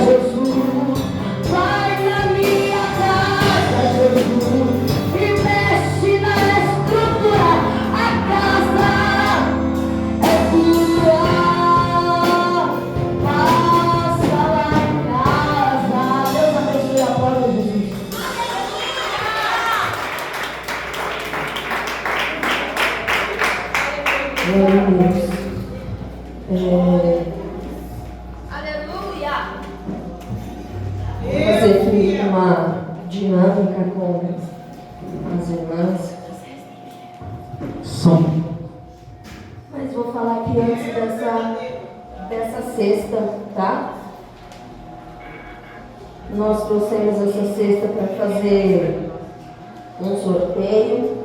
Jesus. Vai na minha casa, Jesus, e mexe na estrutura. A casa é tua. Passa lá em casa. Deus abençoe a porta, Jesus. Glória a Deus. Aleluia! Vou fazer aqui uma dinâmica com as irmãs. Som. Mas vou falar aqui antes dessa cesta, tá? Nós trouxemos essa cesta para fazer um sorteio.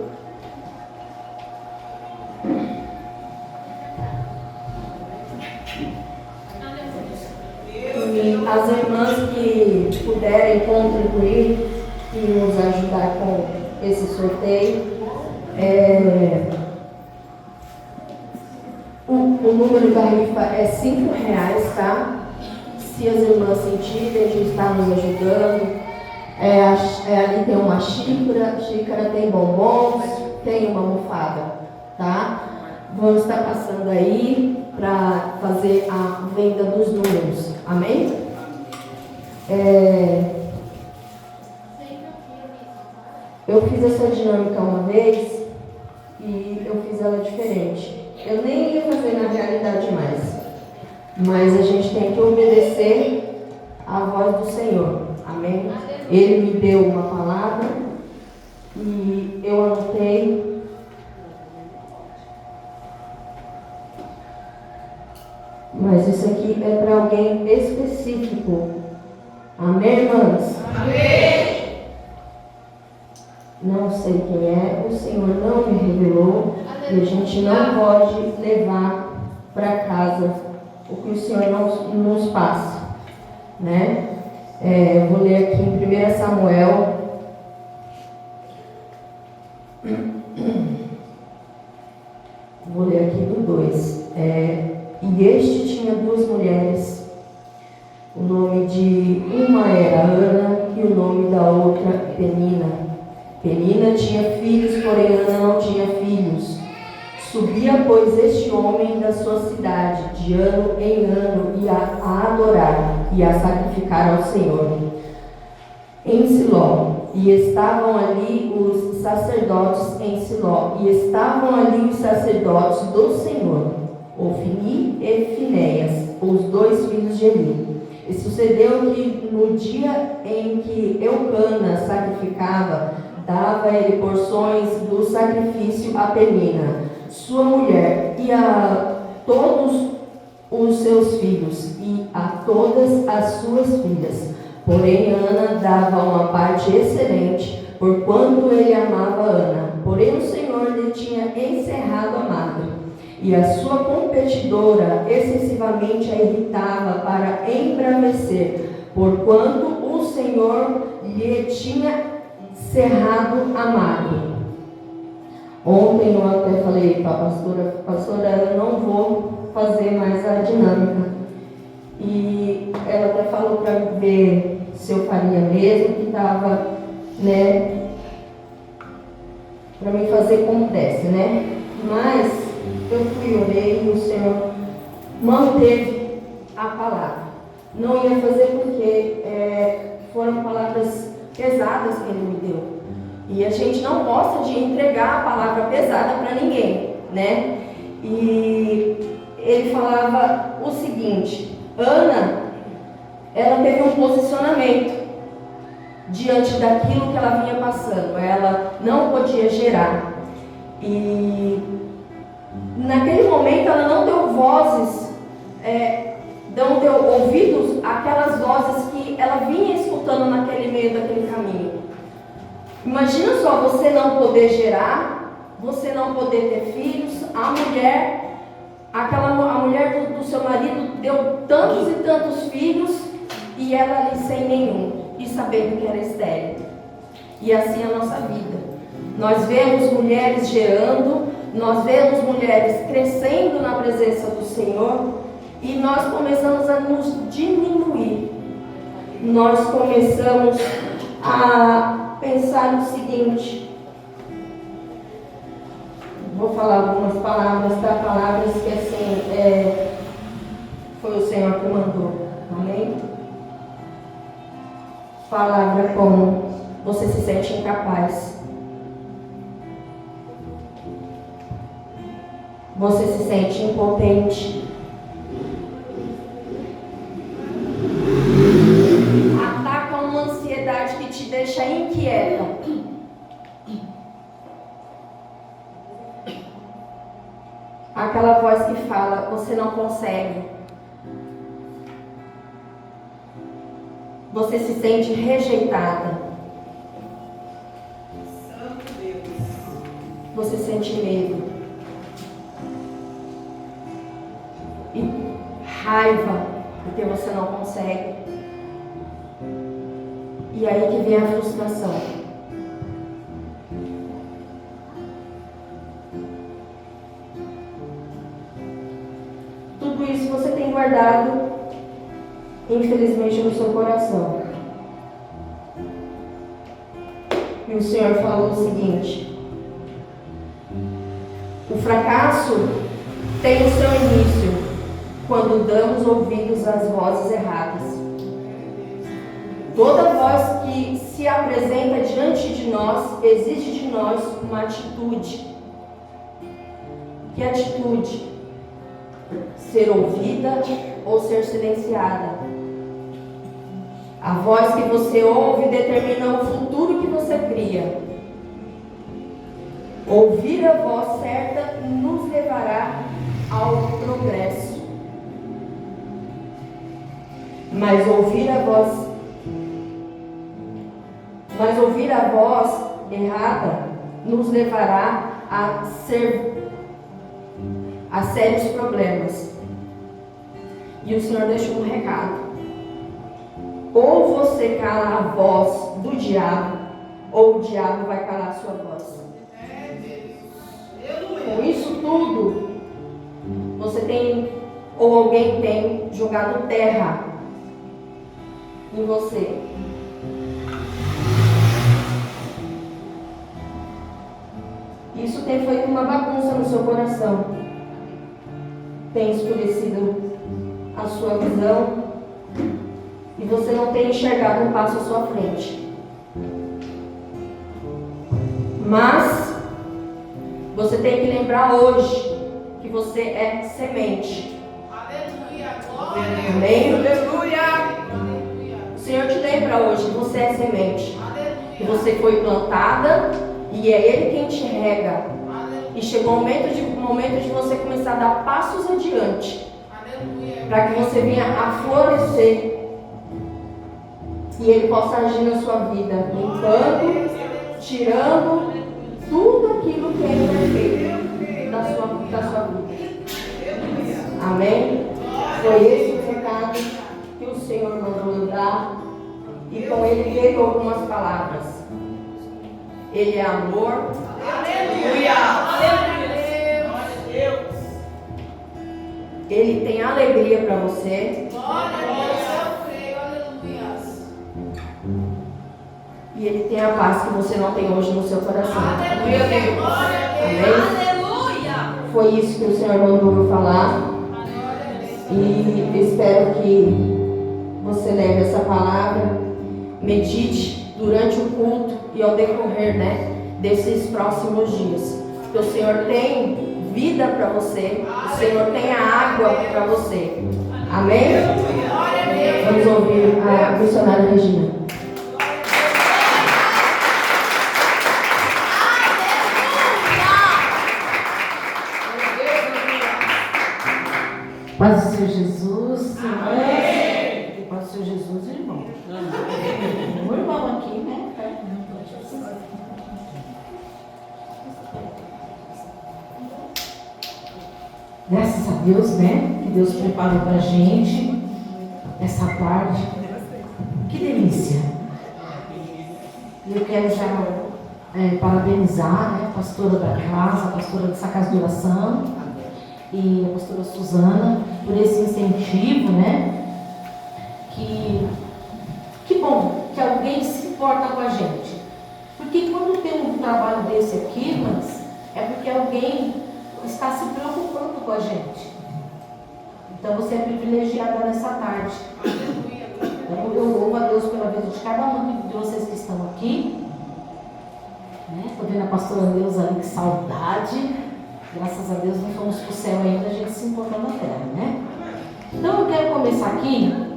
E as irmãs que puderem contribuir e nos ajudar com esse sorteio, o número da rifa é R$5, tá? Se as irmãs sentirem de estar nos ajudando, ali tem uma xícara, tem bombons, tem uma almofada, tá? Vamos estar passando aí para fazer a venda dos números, amém? Eu fiz essa dinâmica uma vez e eu fiz ela diferente. Eu nem ia fazer na realidade mais, mas a gente tem que obedecer à voz do Senhor, amém? Ele me deu uma palavra e eu anotei. Mas isso aqui é para alguém específico. Amém, irmãs? Amém! Não sei quem é, o Senhor não me revelou. E a gente não pode levar para casa o que o Senhor nos passa, né? Vou ler aqui em 1 Samuel. Vou ler aqui do 2. E este tinha 2 mulheres. O nome de uma era Ana e o nome da outra Penina. Penina tinha filhos, porém Ana não tinha filhos. Subia, pois, este homem da sua cidade, de ano em ano, e a adorar e a sacrificar ao Senhor em Siló. E estavam ali os sacerdotes em Siló. E estavam ali os sacerdotes do Senhor, Ofni e Finéias, os 2 filhos de Eli. E sucedeu que no dia em que Eucana sacrificava, dava ele porções do sacrifício a Penina, sua mulher, e a todos os seus filhos, e a todas as suas filhas. Porém, Ana dava uma parte excelente, porquanto ele amava Ana. Porém, o Senhor lhe tinha encerrado a madre, e a sua competidora excessivamente a irritava para embravecer, porquanto o Senhor lhe tinha cerrado a madre. Ontem eu até falei para a pastora, eu não vou fazer mais a dinâmica. E ela até falou para ver se eu faria mesmo, que estava, né, para mim fazer como desce, né? Mas eu fui, orei e o Senhor manteve a palavra. Não ia fazer porque foram palavras pesadas que Ele me deu. E a gente não gosta de entregar a palavra pesada para ninguém, né? E ele falava o seguinte: Ana, ela teve um posicionamento diante daquilo que ela vinha passando. Ela não podia gerar. E naquele momento ela não deu vozes, não deu ouvidos àquelas vozes que ela vinha escutando naquele meio daquele caminho. Imagina só, você não poder gerar, você não poder ter filhos, a mulher do seu marido deu tantos e tantos filhos e ela ali sem nenhum, e sabendo que era estéril. E assim é a nossa vida. Nós vemos mulheres gerando, nós vemos mulheres crescendo na presença do Senhor, e nós começamos a nos diminuir, nós começamos a pensar no seguinte. Vou falar algumas palavras, tá? Palavras que assim, foi o Senhor que mandou. Amém? Palavra como você se sente incapaz. Você se sente impotente. Ataca uma ansiedade que te deixa inquieta. Aquela voz que fala, você não consegue. Você se sente rejeitada. Você sente medo. E raiva, porque você não consegue. E aí que vem a frustração. Tudo isso você tem guardado, infelizmente, no seu coração. E o Senhor falou o seguinte: o fracasso tem o seu início quando damos ouvidos às vozes erradas. Toda voz que se apresenta diante de nós exige de nós uma atitude. Que atitude? Ser ouvida ou ser silenciada. A voz que você ouve determina o futuro que você cria. Ouvir a voz certa nos levará ao progresso. Mas ouvir a voz errada nos levará a sérios problemas. E o Senhor deixou um recado: ou você cala a voz do diabo, ou o diabo vai calar a sua voz. Com isso tudo, você tem, ou alguém tem, jogado terra em você. Isso tem feito uma bagunça no seu coração. Tem escurecido a sua visão. E você não tem enxergado um passo à sua frente. Mas você tem que lembrar hoje que você é semente. Aleluia, glória. Amém? Aleluia. O Senhor te lembra hoje que você é semente. Aleluia. Que você foi plantada e é Ele quem te rega. Aleluia. E chegou o momento de você começar a dar passos adiante. Aleluia. Para que você venha a florescer. E Ele possa agir na sua vida, limpando, tirando tudo aquilo que é imperfeito da sua vida. Amém? Foi esse o recado que o Senhor mandou eu dar. E com ele veio algumas palavras. Ele é amor. Aleluia. Aleluia. Ele tem alegria para você. Glória a Deus. Eu creio. Aleluia. E Ele tem a paz que você não tem hoje no seu coração. Aleluia. Glória a Amém? Deus. Aleluia. Foi isso que o Senhor mandou eu falar. E espero que você leve essa palavra, medite durante o culto e ao decorrer, desses próximos dias. Porque o Senhor tem vida para você, o Senhor tem a água para você. Amém? Vamos ouvir a missionária Regina. Paz do Senhor Jesus. Amém. Paz do Senhor Jesus, irmão. O irmão aqui, né? Graças a Deus, né? Que Deus preparou pra gente essa tarde. Que delícia. E eu quero já parabenizar, a pastora da casa, a pastora dessa casa de oração e a pastora Suzana por esse incentivo, que bom que alguém se importa com a gente. Porque quando tem um trabalho desse aqui, irmãs, é porque alguém está se preocupando com a gente. Então você é privilegiada nessa tarde. Então eu louvo a Deus pela vida de cada um de vocês que estão aqui. Estou vendo a pastora Neuza ali, que saudade. Graças a Deus não fomos para o céu ainda, a gente se encontrou na terra, né? Então eu quero começar aqui.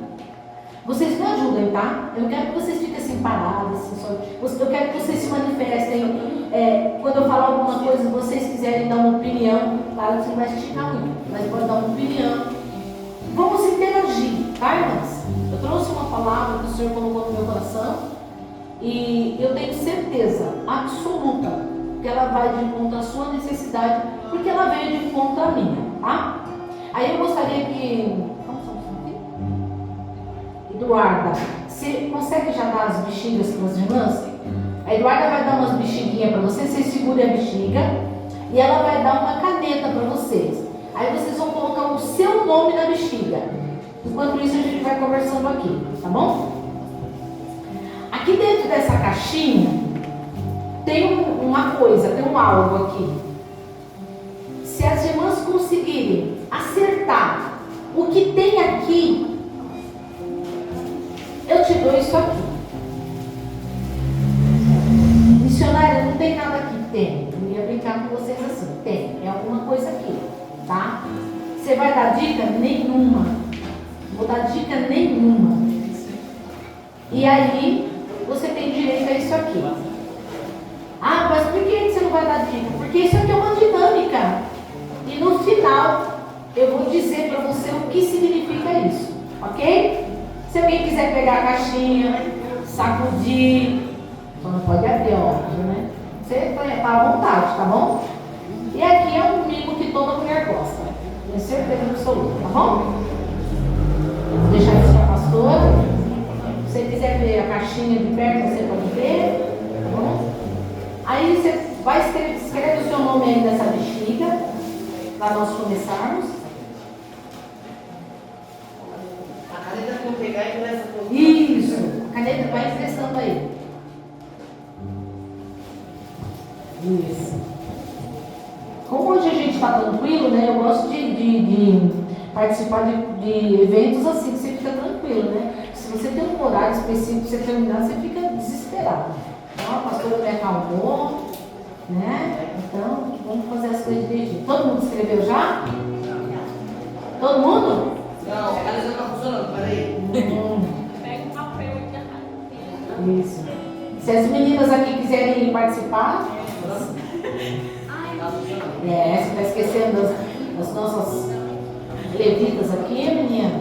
Vocês me ajudem, tá? Eu não quero que vocês fiquem assim parados, assim, só. Eu quero que vocês se manifestem. Quando eu falar alguma coisa, vocês quiserem dar uma opinião, claro que você vai esticar muito, mas pode dar uma opinião. Vamos interagir, tá, irmãs? Eu trouxe uma palavra que o Senhor colocou no meu coração e eu tenho certeza absoluta que ela vai de encontro à sua necessidade, porque ela veio de encontro à minha, tá? Aí eu gostaria que... Eduarda, você consegue já dar as bexigas para as irmãs? A Eduarda vai dar umas bexiguinhas para vocês, vocês segurem a bexiga e ela vai dar uma caneta para vocês. Aí vocês vão colocar o seu nome na bexiga. Enquanto isso a gente vai conversando aqui, tá bom? Aqui dentro dessa caixinha tem uma coisa, tem um algo aqui. Se as irmãs conseguirem acertar o que tem aqui, eu te dou isso aqui. Missionária, não tem nada aqui. Tem. Eu ia brincar com vocês assim. Tem. É alguma coisa aqui. Tá? Você vai dar dica? Nenhuma. Vou dar dica nenhuma. E aí, você tem direito a isso aqui. Ah, mas por que você não vai dar dica? Porque isso aqui é uma dinâmica. E no final, eu vou dizer para você o que significa isso. Ok? Se alguém quiser pegar a caixinha, sacudir, só não pode abrir, óbvio, né? Você está à vontade, tá bom? E aqui é um mimo que toda mulher gosta. Tenho certeza absoluta, tá bom? Vou deixar isso para a pastora. Se você quiser ver a caixinha de perto, você pode ver, tá bom? Aí você vai escreve o seu nome aí nessa bexiga, para nós começarmos. Pegar e começa a Isso, a caneta vai emprestando aí. Isso. Como hoje a gente está tranquilo, né? Eu gosto de participar de eventos assim, que você fica tranquilo, né? Se você tem um horário específico para você terminar, você fica desesperado. Então, a pastora me acalmou, né? Então, vamos fazer as coisas direitinho. Todo mundo escreveu já? Todo mundo? Não, a caneta não está funcionando, peraí. Pega um papel e Isso. Se as meninas aqui quiserem participar, você está esquecendo das nossas levitas aqui, menina?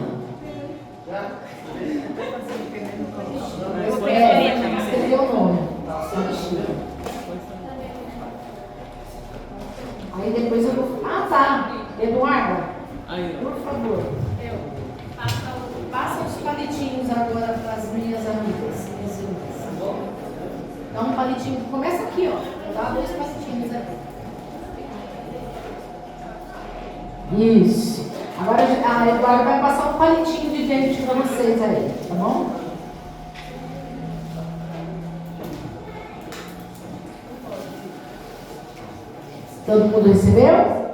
Escreveu o nome. Aí depois eu vou. Ah, tá. Eduardo, por favor. Passa os palitinhos agora para as minhas amigas. Dá um palitinho. Começa aqui, ó. Dá 2 palitinhos aqui. Isso. Agora a Eduardo vai passar um palitinho de dente para vocês aí, tá bom? Todo mundo recebeu?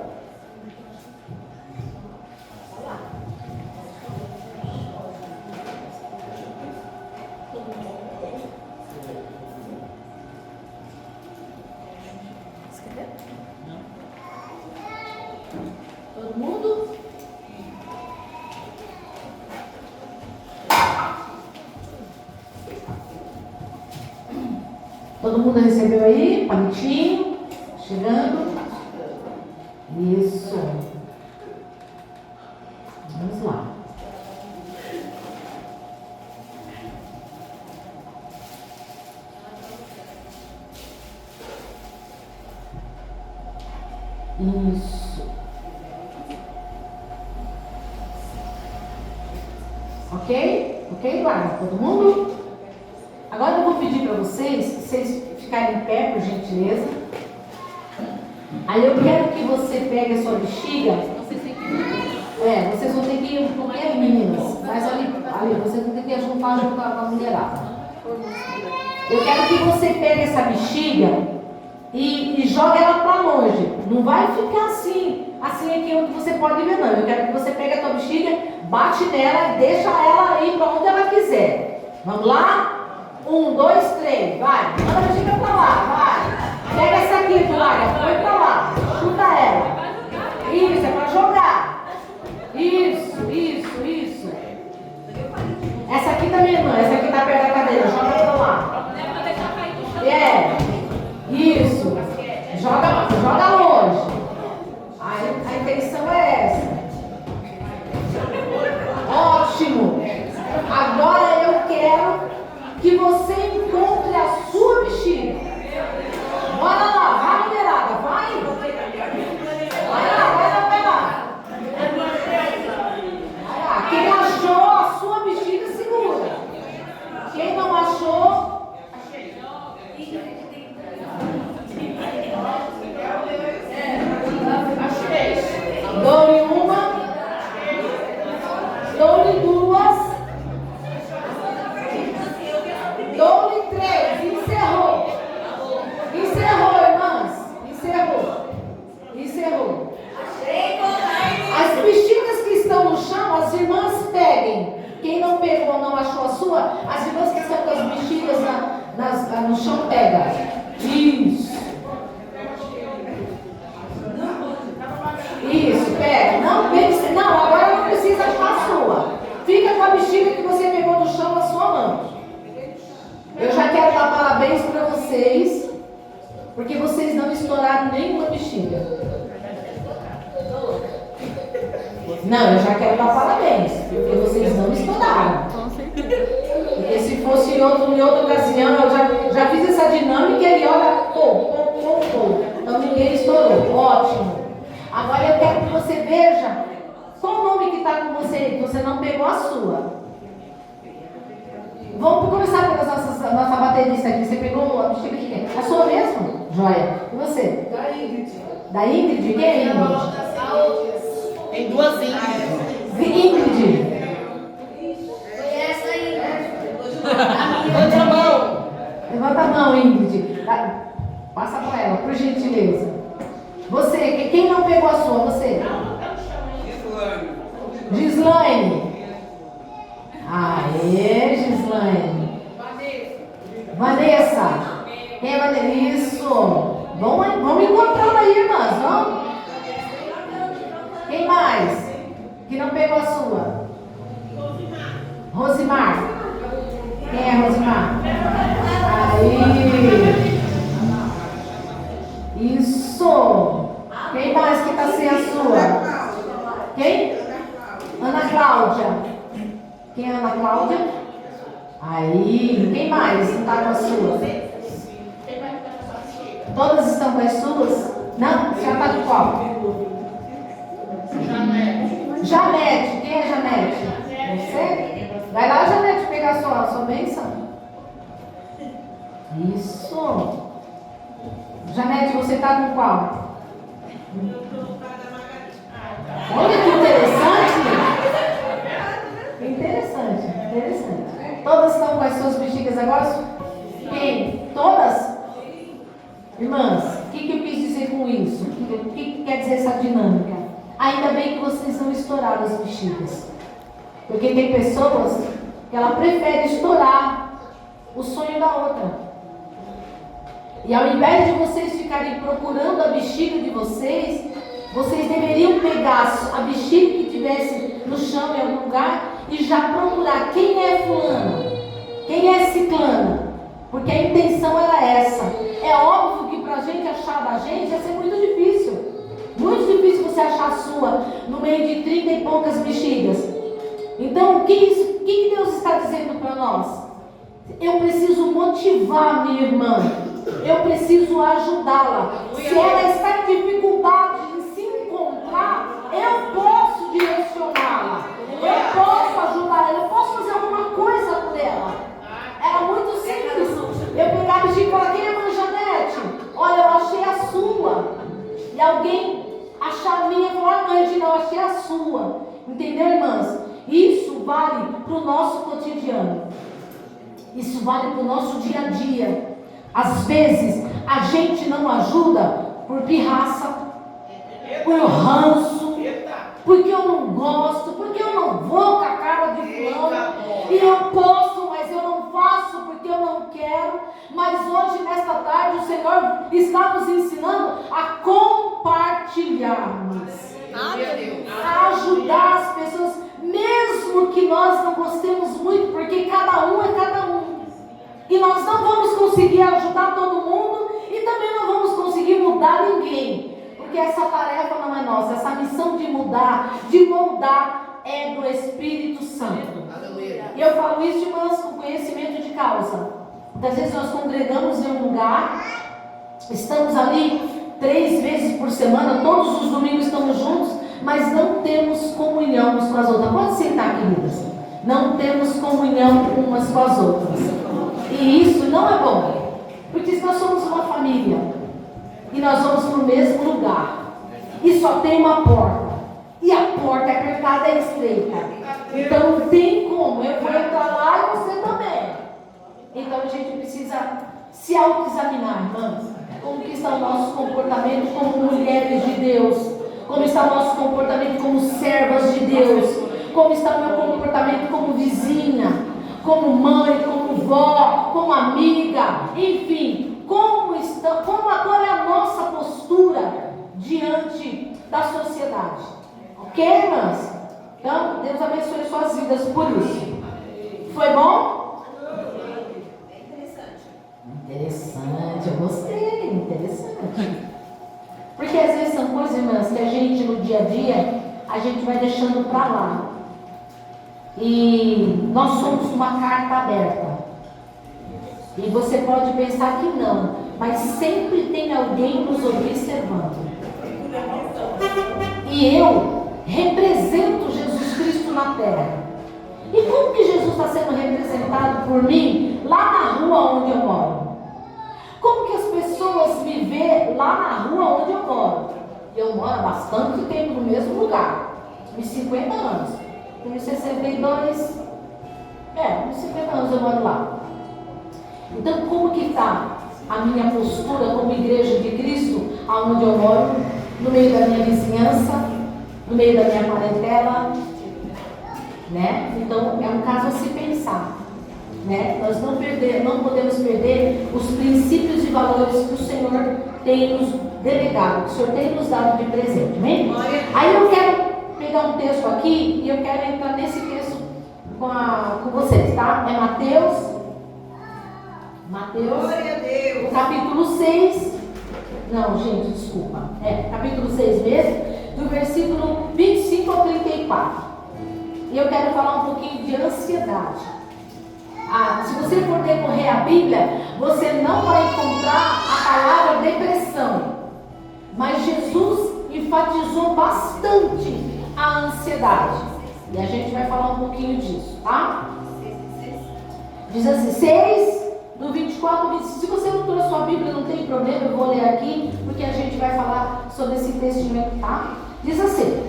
Todo mundo? Todo mundo recebeu aí? Palitinho? Chegando? Isso. Vamos lá. Isso. Ok? Ok, Eduardo? Todo mundo? Agora eu vou pedir para vocês ficarem em pé, por gentileza. Aí eu quero que você pegue a sua bexiga. Vocês vão ter que ir, porque meninas, mas ali vocês vão ter que juntar junto com a mulherada. Eu quero que você pegue essa bexiga e jogue ela para longe. Não vai ficar assim aqui onde você pode ver, não. Eu quero que você pegue a tua bexiga, bate nela e deixa ela ir para onde ela quiser. Vamos lá? 1, 2, 3, vai. Manda a bexiga para lá, vai. Pega essa aqui, Tuária, põe para lá. Chuta ela. Isso, é para jogar. Isso. Essa aqui também, irmã. Essa aqui tá perto da cadeira. Joga pra lá. Isso. Joga longe. A intenção é essa. Ótimo. Agora eu quero que você encontre a sua bexiga. Bora lá, vai, mulherada, vai. Vai lá. Quem achou a sua bexiga, segura. Quem não achou, dou-lhe uma, dou-lhe duas, dou-lhe três. Encerrou, irmãs. Encerrou. As bexigas que estão no chão, as irmãs peguem. Quem não pegou, não achou a sua, as irmãs que estão com as bexigas no chão, pega. Isso, pega. Não, agora não precisa achar a sua. Fica com a bexiga que você pegou no chão na sua mão. Eu já quero dar parabéns para vocês, porque vocês não estouraram nenhuma bexiga. Não, eu já quero dar parabéns, porque vocês não estouraram. Porque se fosse em outra ocasião, eu já fiz essa dinâmica e olha, então ninguém estourou. Ótimo. Agora eu quero que você veja qual o nome que está com você, que você não pegou a sua. Vamos começar pela nossa baterista aqui. Você pegou a bexiga de quem? A sua mesmo? Joia. E você? Da Ingrid. Da Ingrid? Quem é Ingrid? Tem duas Ingrid. Ingrid. Foi essa aí. Levanta a mão. Levanta a mão, Ingrid. Passa para ela, por gentileza. Você, quem não pegou a sua? Você? Gislaine. Aê, Gislaine. Vanessa. Quem é Vanessa? Isso. Vamos encontrando aí, irmãs. Vamos. Quem mais? Que não pegou a sua? Rosimar. Quem é Rosimar? Aí. Isso. Quem mais que está sem a sua? Quem? Ana Cláudia. Quem é Ana Cláudia? Aí. Quem mais não está com a sua? Todas estão com as suas? Não? Já está de qual? Janete. Quem é Janete? Você? Vai lá, Janete, pegar a sua bênção. Isso. Janete, você está com qual? Olha que interessante. Todas estão com as suas bexigas agora? Quem? Todas? Irmãs, o que eu quis dizer com isso? O que quer dizer essa dinâmica? Ainda bem que vocês não estouraram as bexigas. Porque tem pessoas que ela prefere estourar o sonho da outra. E ao invés de vocês ficarem procurando a bexiga de vocês deveriam pegar a bexiga que tivesse no chão em algum lugar e já procurar quem é fulano, quem é ciclana. Porque a intenção era essa. É óbvio que para a gente achar da gente ia ser muito difícil. Muito difícil você achar a sua no meio de 30 e poucas bexigas. Então, o que Deus está dizendo para nós? Eu preciso motivar minha irmã. Eu preciso ajudá-la. Se ela está em dificuldade de se encontrar, eu posso direcioná-la. Eu posso ajudá-la. Eu posso fazer alguma coisa por ela. Era muito simples. Eu pegava e dizia para quem é mãe Janete? Olha, eu achei a sua. E alguém achar a minha e falar, mãe, eu achei a sua. para o nosso cotidiano. Isso vale para o nosso dia a dia. Às vezes a gente não ajuda por pirraça, por ranço, porque eu não gosto, porque eu não vou com a cara de fulano, e eu posso, mas eu não faço porque eu não quero. Mas hoje, nesta tarde, o Senhor está nos ensinando a compartilharmos, a ajudar as pessoas, mesmo que nós não gostemos muito, porque cada um é cada um. E nós não vamos conseguir ajudar todo mundo e também não vamos conseguir mudar ninguém. Porque essa tarefa não é nossa, essa missão de mudar, de moldar, é do Espírito Santo. E eu falo isso, irmãs, com conhecimento de causa. Muitas vezes nós congregamos em um lugar, estamos ali 3 vezes por semana, todos os domingos estamos juntos, mas não temos comunhão umas com as outras. Pode sentar, queridas. Não temos comunhão umas com as outras. E isso não é bom, porque nós somos uma família e nós vamos para o mesmo lugar e só tem uma porta, e a porta é apertada e estreita, então não tem como eu vou entrar lá e você também. Então a gente precisa se autoexaminar, irmãs, como que está o nosso comportamento como mulheres de Deus, como está o nosso comportamento como servas de Deus, como está o meu comportamento como vizinha, como mãe, como vó, como amiga, enfim, como agora é a nossa postura diante da sociedade. Ok, irmãs? Então, Deus abençoe suas vidas por isso. Foi bom? Interessante, eu gostei, interessante. Porque às vezes são coisas, irmãs, que a gente no dia a dia, a gente vai deixando para lá. E nós somos uma carta aberta. E você pode pensar que não, mas sempre tem alguém nos observando. E eu represento Jesus Cristo na terra. E como que Jesus está sendo representado por mim lá na rua onde eu moro? Como que as pessoas me vêem lá na rua onde eu moro? Eu moro há bastante tempo no mesmo lugar, uns 50 anos. Tenho 62, uns 50 anos eu moro lá. Então, como que está a minha postura como igreja de Cristo, aonde eu moro, no meio da minha vizinhança, no meio da minha parentela, né? Então, é um caso a se pensar, né? Nós não podemos perder os princípios e valores que o Senhor tem nos delegado, que o Senhor tem nos dado de presente, amém? Aí eu quero pegar um texto aqui e eu quero entrar nesse texto com vocês, tá? É Mateus, o capítulo 6, não, gente, desculpa, capítulo 6 mesmo, do versículo 25 ao 34. E eu quero falar um pouquinho de ansiedade. Se você for decorrer a Bíblia, você não vai encontrar a palavra depressão, mas Jesus enfatizou bastante a ansiedade. E a gente vai falar um pouquinho disso, tá? Diz assim, 6, do 24 ao 25. Se você não trouxe sua Bíblia, não tem problema, eu vou ler aqui, porque a gente vai falar sobre esse textinho aqui, tá? Diz assim: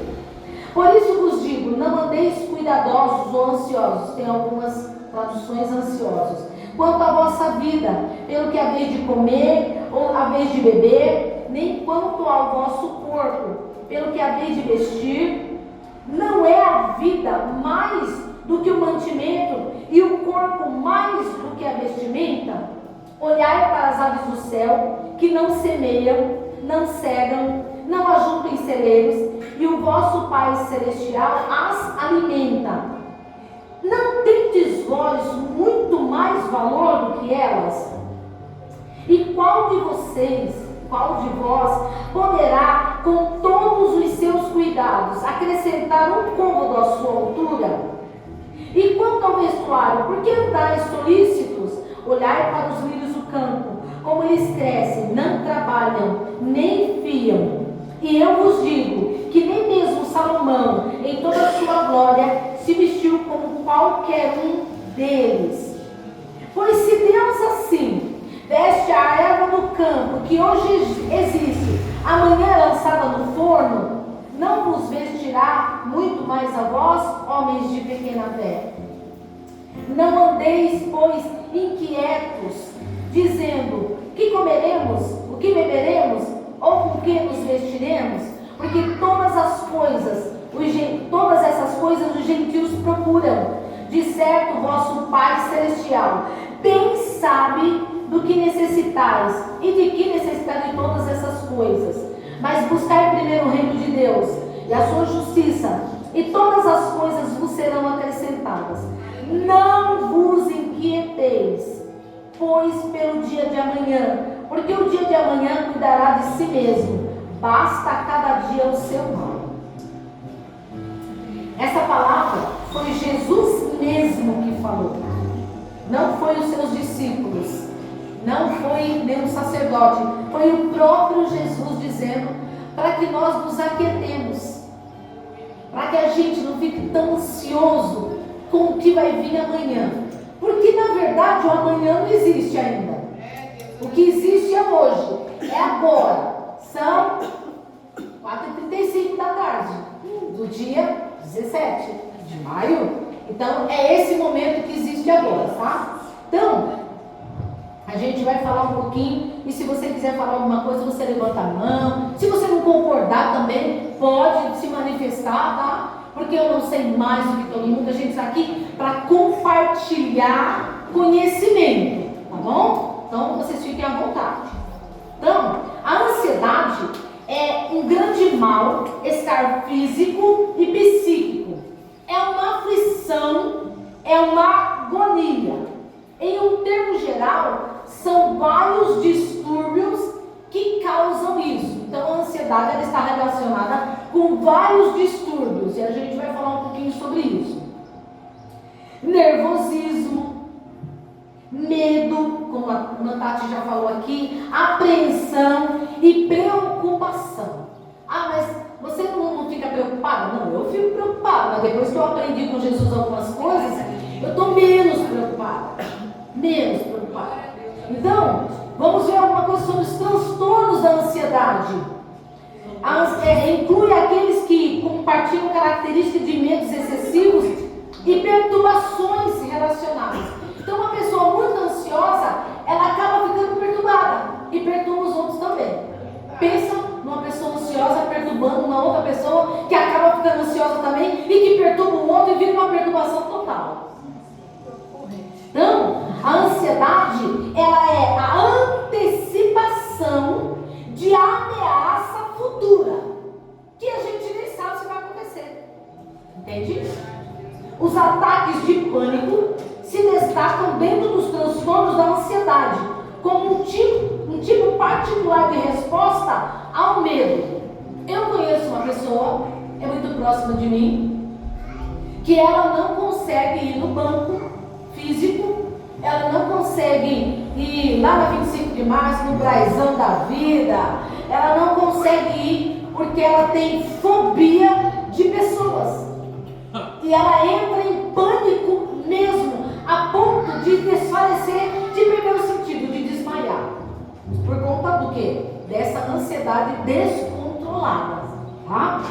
por isso vos digo, não andeis cuidadosos ou ansiosos. Tem algumas traduções ansiosos. Quanto à vossa vida, pelo que haveis de comer ou haveis de beber, nem quanto ao vosso corpo, pelo que haveis de vestir. Não é a vida mais do que o mantimento e o corpo mais do que a vestimenta? Olhai para as aves do céu, que não semeiam, não cegam, não ajuntam em celeiros, e o vosso Pai Celestial as alimenta. Não tendes vós muito mais valor do que elas? E qual de vós poderá, com todos os seus cuidados, acrescentar um côvado à sua altura? E quanto ao vestuário, por que andais solícitos? Olhai para os lírios do campo, como eles crescem, não trabalham, nem fiam. E eu vos digo que nem mesmo Salomão, em toda a sua glória, se vestiu como qualquer um deles. Pois se Deus assim veste a erva do campo, que hoje existe, amanhã é lançada no forno, não vos vestirá muito mais a vós, homens de pequena fé? Não andeis, pois, inquietos, dizendo: que comeremos, o que beberemos, ou com que nos vestiremos? Porque todas essas coisas os gentios procuram. De certo, vosso Pai Celestial bem sabe do que necessitais, e de que necessitais de todas essas coisas. Mas buscai primeiro o reino de Deus e a sua justiça, e todas as coisas vos serão acrescentadas. Não vos inquieteis, pois, pelo dia de amanhã, porque o dia de amanhã cuidará de si mesmo. Basta a cada dia o seu mal. Essa palavra foi Jesus mesmo que falou. Não foi os seus discípulos, não foi nenhum sacerdote, foi o próprio Jesus dizendo para que nós nos aquietemos, para que a gente não fique tão ansioso com o que vai vir amanhã, porque na verdade o amanhã não existe ainda. O que existe é hoje, é agora. São 4h35 da tarde do dia 17 de maio. Então é esse momento que existe agora, tá? Então a gente vai falar um pouquinho, e se você quiser falar alguma coisa, você levanta a mão. Se você não concordar também, pode se manifestar, tá? Porque eu não sei mais do que todo mundo. A gente está aqui para compartilhar conhecimento, tá bom? Então vocês fiquem à vontade. Então, a ansiedade é um grande mal, estar físico e psíquico. É uma aflição, é uma agonia. Em um termo geral, são vários distúrbios que causam isso. Então a ansiedade ela está relacionada com vários distúrbios, e a gente vai falar um pouquinho sobre isso. Nervosismo, medo, como a Tati já falou aqui, apreensão e preocupação. Ah, mas você não fica preocupada? Não, eu fico preocupada, mas depois que eu aprendi com Jesus algumas coisas, eu estou menos preocupada. Menos preocupada. Então, vamos ver alguma coisa sobre os transtornos da ansiedade. Inclui aqueles que compartilham características de medos excessivos e perturbações relacionadas. Então, uma pessoa muito ansiosa, ela acaba ficando perturbada e perturba os outros também. Pensa numa pessoa ansiosa perturbando uma outra pessoa que acaba ficando ansiosa também e que perturba o outro e vira uma perturbação total. Então, a ansiedade, ela é a antecipação de ameaça futura, que a gente nem sabe se vai acontecer. Entende? Os ataques de pânico se destacam dentro dos transtornos da ansiedade, como um tipo particular de resposta ao medo. Eu conheço uma pessoa, é muito próxima de mim, que ela não consegue ir no banco físico, ela não consegue ir lá na 25 de março, no Braizão da vida, ela não consegue ir porque ela tem fobia de pessoas. E ela entra em pânico mesmo, a ponto de desfalecer, de perder o sentido, de desmaiar. Por conta do quê? Dessa ansiedade descontrolada, tá?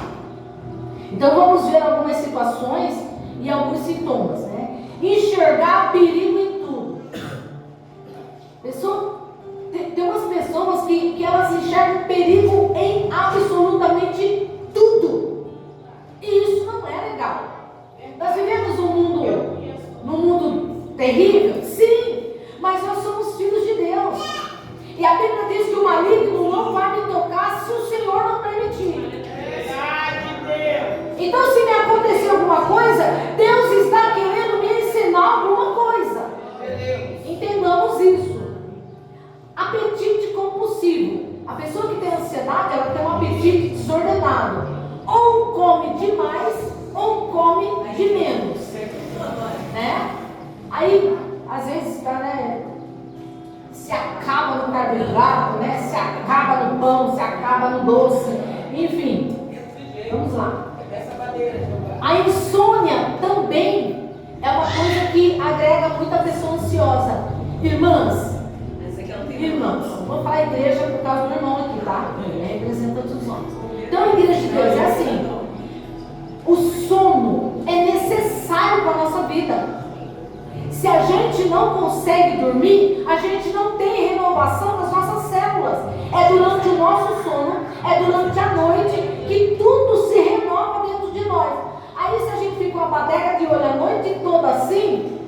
Então vamos ver algumas situações e alguns sintomas, né? Enxergar perigo em tudo. Tem umas pessoas que elas enxergam perigo em absolutamente tudo. E isso não é legal. Nós vivemos num mundo terrível? Sim, mas nós somos filhos de Deus. E a Bíblia diz que o maligno não vai me tocar se o Senhor não permitir. Então, se me acontecer alguma coisa, Deus está querendo me ensinar alguma coisa. Entendamos isso. Apetite compulsivo. A pessoa que tem ansiedade, ela tem um apetite desordenado. Ou come demais, ou come de menos. Né? Aí, às vezes, né, se acaba no carboidrato, né? Se acaba no pão, se acaba no doce. Enfim, vamos lá. A insônia também é uma coisa que agrega muita pessoa ansiosa. Irmãs, vou falar igreja por causa do irmão aqui, tá? Ele é representante dos homens. Então, a igreja de Deus é assim: o sono é necessário para a nossa vida. Se a gente não consegue dormir, a gente não tem renovação das nossas células. É durante o nosso sono, é durante a noite que tudo se renova dentro de nós. Aí se a gente fica com a badega de olho a noite toda assim,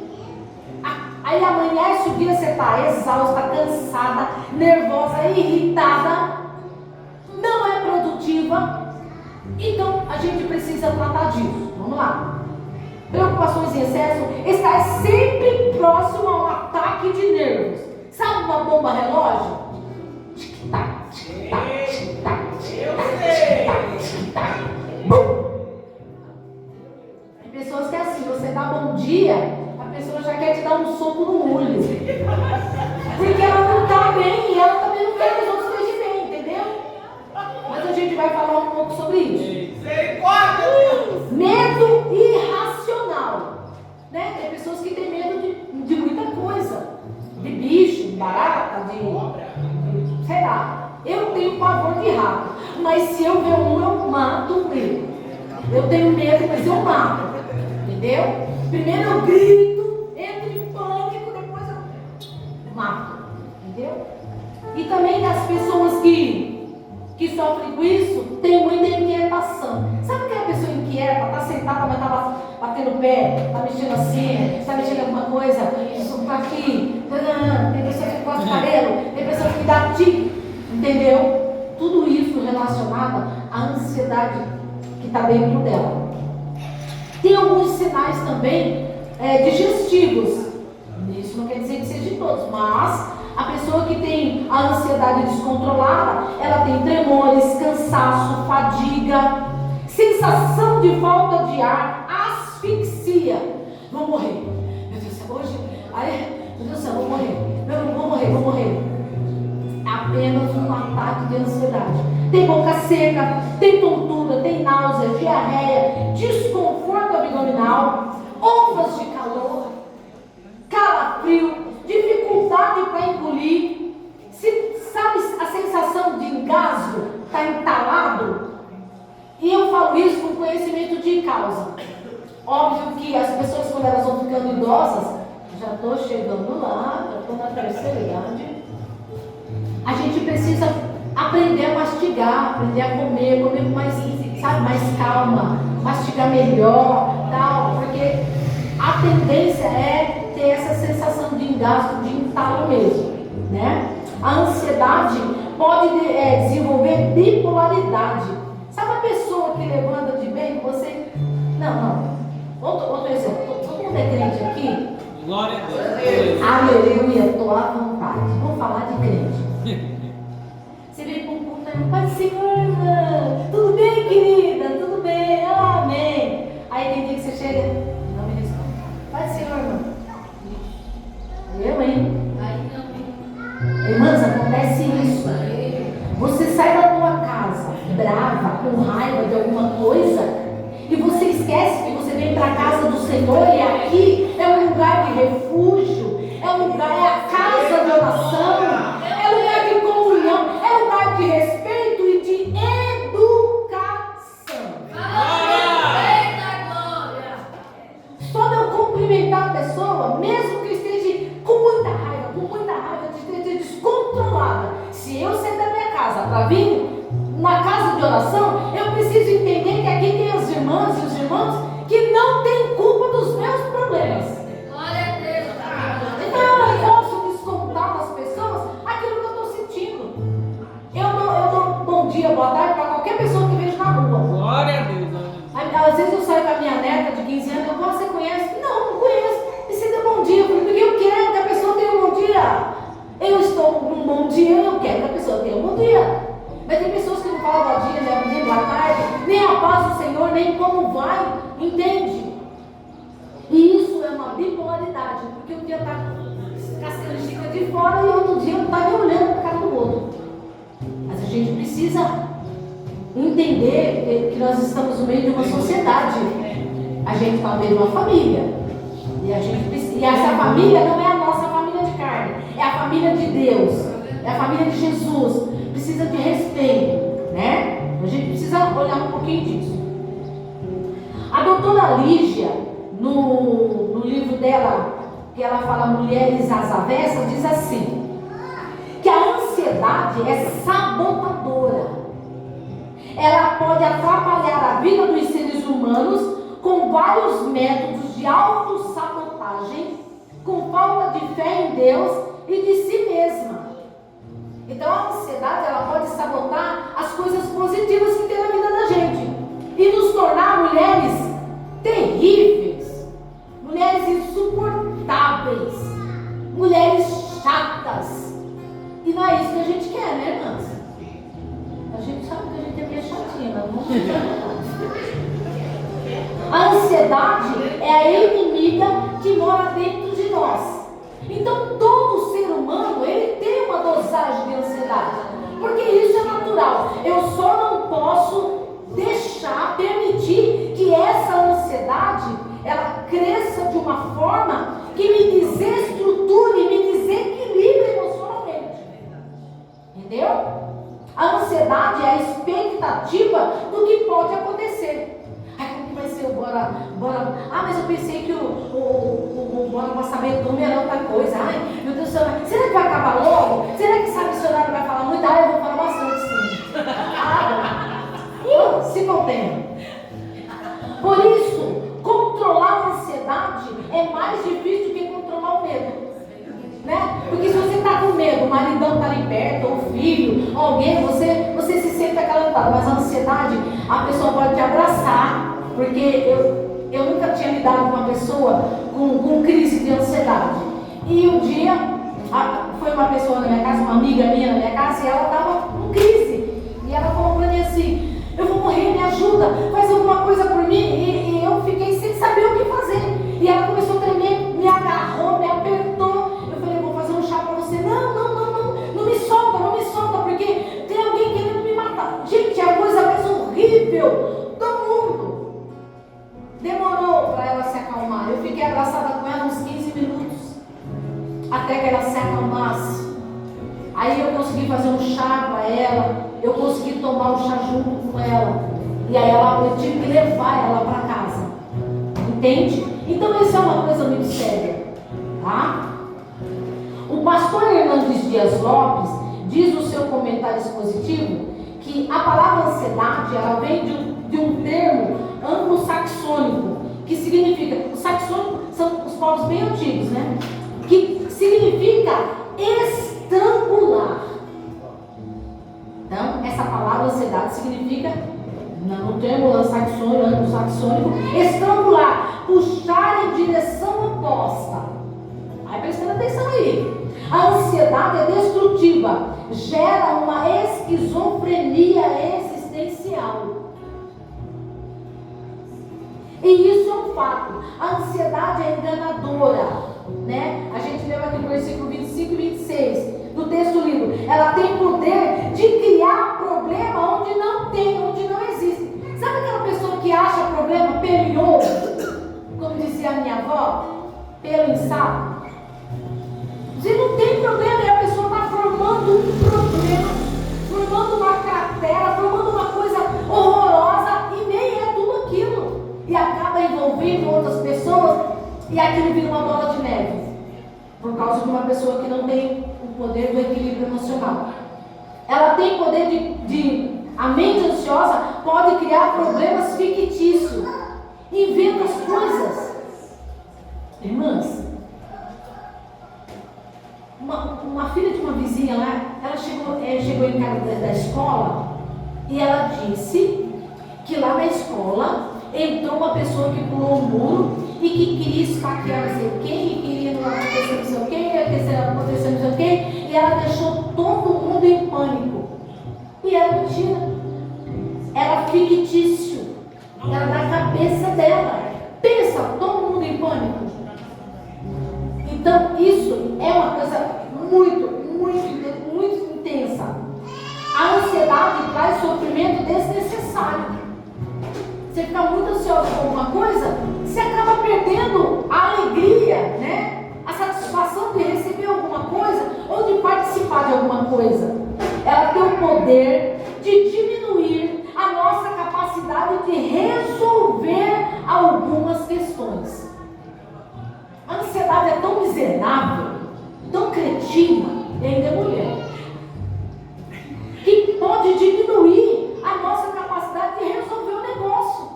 aí amanhece o dia, você está exausta, cansada, nervosa, irritada, não é produtiva. Então a gente precisa tratar disso. Vamos lá. Preocupações em excesso, estar sempre próximo a um ataque de nervos. Sabe uma bomba relógio? Tic-tac, tic-tac, tic-tac, tic-tac, tic-tac. Tem pessoas que é assim, você dá bom dia, a pessoa já quer te dar um soco no olho. Porque ela não está bem e ela também não quer que os outros estejam bem, entendeu? Mas a gente vai falar um pouco sobre isso. Medo irracional, né? Tem pessoas que têm medo de muita coisa, de bicho, de barata, de sei lá. Eu tenho pavor de rato, mas se eu ver um, eu mato o medo. Eu tenho medo, mas eu mato, entendeu? Primeiro eu grito, entro em pânico, depois eu mato, entendeu? E também as pessoas que sofrem com isso tem muita inquietação. Sabe aquela pessoa inquieta, está sentada, mas está batendo o pé, está mexendo assim, está mexendo alguma coisa, está aqui, tem pessoa que corta o cabelo, tem pessoa que dá tique, entendeu? Tudo isso relacionado à ansiedade que está dentro dela. Tem alguns sinais também digestivos. Isso não quer dizer que seja de todos, mas a pessoa que tem a ansiedade descontrolada, ela tem tremores, cansaço, fadiga, sensação de falta de ar, asfixia. Vou morrer. Meu Deus do céu, hoje. Meu Deus do céu, vou morrer. Apenas um ataque de ansiedade. Tem boca seca, tem tontura, tem náusea, diarreia, desconforto abdominal, ondas de calor, calafrio, dificuldade para engolir. Sabe a sensação de engasgo? Está entalado? E eu falo isso com conhecimento de causa. Óbvio que as pessoas, quando elas vão ficando idosas, já estou chegando lá, já estou na terceira idade, a gente precisa aprender a mastigar, aprender a comer com mais, sabe, mais calma, mastigar melhor, tal, porque a tendência é ter essa sensação de engasgo, de entalo mesmo, né? A ansiedade pode desenvolver bipolaridade. Sabe a pessoa que levanta de bem, você... Não. Outro exemplo. Todo mundo é crente aqui? Glória a Deus. Aleluia, estou à vontade. Vamos falar de crente. Você vem com um culto aí, Pai do Senhor, irmã. Tudo bem, querida? Tudo bem? Amém. Aí tem dia que você chega, não me responde. Pai do Senhor, irmã. Eu, hein? Irmãs, acontece isso. Você sai da tua casa brava, com raiva de alguma coisa, e você esquece que você vem para a casa do Senhor, e aqui é um lugar de refúgio, é a casa de oração, é lugar de comunhão, é lugar de respeito e de educação. Só de eu cumprimentar a pessoa, mesmo que esteja com muita raiva, esteja descontrolada, se eu sair da minha casa para vir na casa de oração, eu preciso entender que aqui tem as irmãs e os irmãos que não têm culpa dos meus problemas. Glória a Deus. Então eu não posso descontar nas pessoas aquilo que eu estou sentindo. Eu dou bom dia, boa tarde para qualquer pessoa que vejo na rua. Glória a Deus. Às vezes eu saio com a minha neta de 15 anos, você conhece? Não conheço. E você dá bom dia, porque eu quero que a pessoa tenha um bom dia. Eu estou com um bom dia, eu quero que a pessoa tenha um bom dia. Mas tem pessoas que não falam bom dia, nem boa tarde, nem a paz do Senhor, nem como vai, entende? E isso é uma bipolaridade, porque um dia está cascando xícara de fora e outro dia não está nem olhando para a cara do outro. Mas a gente precisa entender que nós estamos no meio de uma sociedade. A gente está no meio de uma família. E essa família não é a nossa família de carne, é a família de Deus, é a família de Jesus. Precisa de respeito, né? A gente precisa olhar um pouquinho disso. A doutora Lígia, no livro dela, que ela fala mulheres às avessas, diz assim, que a ansiedade é sabotadora. Ela pode atrapalhar a vida dos seres humanos com vários métodos de autossabotagem, com falta de fé em Deus e de si mesma. Então a ansiedade, ela pode sabotar as coisas positivas que tem na vida da gente e nos tornar mulheres terríveis, mulheres insuportáveis, mulheres chatas. E não é isso que a gente quer, né, irmãs? A gente sabe que a gente é meio chatinha, mas não é. A ansiedade é a inimiga que mora dentro de nós. Então todo ser humano, ele tem uma dosagem de ansiedade, porque isso é natural. Eu só não posso permitir que essa ansiedade, ela cresça de uma forma que me desestruture, me desequilibre emocionalmente. Entendeu? A ansiedade é a expectativa do que pode acontecer. Ai, como que vai ser o bora? Ah, mas eu pensei que o bora passamento era outra coisa. Ai, meu Deus do céu, será que vai acabar logo? Será que essa missionária vai falar muito? Ah, eu vou falar bastante, sim. Se contém. Por isso, controlar a ansiedade é mais difícil que controlar o medo, né? Porque se você está com medo, o maridão está ali perto, ou o filho, ou alguém, você se sente acalentado. Mas a ansiedade, a pessoa pode te abraçar, porque eu nunca tinha lidado com uma pessoa com crise de ansiedade. E um dia, foi uma pessoa na minha casa, uma amiga minha na minha casa, e ela estava com crise. E ela falou para mim assim, eu vou morrer, me ajuda, faz alguma coisa por mim. E eu fiquei sem saber o que fazer. E ela começou a tremer, me agarrou, me apertou. Eu falei, eu vou fazer um chá para você. Não me solta, porque tem alguém querendo me matar. Gente, é a coisa mais horrível do mundo. Demorou para ela se acalmar. Eu fiquei abraçada com ela uns 15 minutos, até que ela se acalmasse. Aí eu consegui fazer um chá para ela, eu consegui tomar um chá junto com ela. E aí eu tive que levar ela para casa. Entende? Então isso é uma coisa muito séria, tá? O pastor Hernandes Dias Lopes diz no seu comentário expositivo que a palavra ansiedade, ela vem de um termo anglo-saxônico, que significa, os saxônicos são os povos bem antigos, né? Que significa estrangular. Então, essa palavra ansiedade significa, no termo anglo-saxônico, estrangular, puxar em direção oposta. Vai prestando atenção aí. A ansiedade é destrutiva, gera uma esquizofrenia existencial. E isso é um fato. A ansiedade é enganadora, né? A gente leu aqui no versículo 25 e 26 do texto lido. Ela tem poder de criar problema onde não tem, onde não existe. Sabe aquela pessoa que acha problema pelo em ovo? Como dizia a minha avó, pelo em saco. Se não tem problema, e a pessoa está formando um problema, formando uma cratera, formando uma coisa horrorosa, e nem é tudo aquilo. E acaba envolvendo outras pessoas, e aquilo vira uma bola de neve. Por causa de uma pessoa que não tem o poder do equilíbrio emocional. Ela tem poder a mente ansiosa pode criar problemas fictícios. Inventa as coisas. Irmãs, uma filha de uma vizinha lá, ela chegou em casa da escola e ela disse que lá na escola entrou uma pessoa que pulou um muro e que queria esfaquear não sei quem, e queria não acontecer não sei o quem, acontecer não sei o quem, e ela deixou todo mundo em pânico. E era mentira, era fictício, era na cabeça dela. Pensa, todo mundo em pânico. Então isso é uma coisa muito intensa. A ansiedade traz sofrimento desnecessário. Você fica muito ansioso com alguma coisa, você acaba perdendo a alegria, né? A satisfação de receber alguma coisa ou de participar de alguma coisa. Ela tem o poder de diminuir a nossa capacidade de resolver algumas questões. A ansiedade é tão miserável, tão cretina, e ainda é mulher, que pode diminuir a nossa capacidade de resolver o negócio.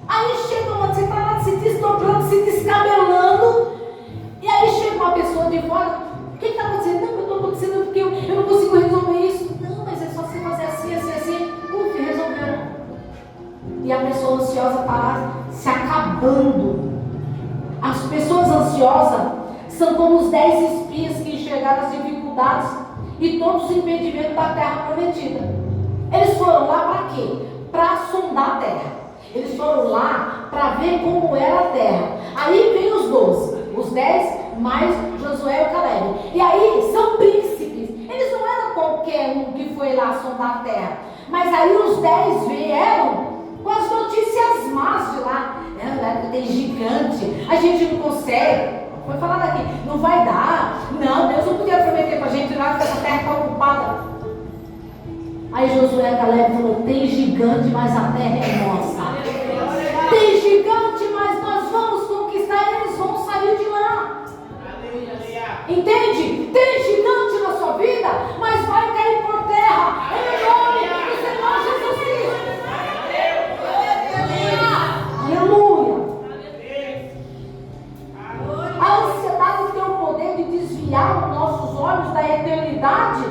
Aí chega uma, você está lá se desdobrando, se descabelando, e aí chega uma pessoa de fora, o que está acontecendo? Não, eu estou acontecendo porque eu não consigo resolver isso. Não, mas é só você fazer assim, assim, assim. Resolveu. E a pessoa ansiosa está lá se acabando. As pessoas ansiosas são como os 10 espias que enxergaram as dificuldades e todos os impedimentos da terra prometida. Eles foram lá para quê? Para sondar a terra. Eles foram lá para ver como era a terra. Aí vem os 12, os 10 mais Josué e Caleb. E aí são príncipes. Eles não eram qualquer um que foi lá sondar a terra. Mas aí os 10 vieram com as notícias más de lá. Tem gigante, a gente não consegue. Foi falar aqui, não vai dar. Não, Deus não podia prometer para a gente lá que essa terra está ocupada. Aí Josué e Caleb falou: tem gigante, mas a terra é nossa. Tem gigante, mas nós vamos conquistar e eles vão sair de lá. Entende? Tem gigante na sua vida, mas vai cair por terra. Em nome do Senhor Jesus Cristo. Aleluia. A ansiedade tem o poder de desviar os nossos olhos da eternidade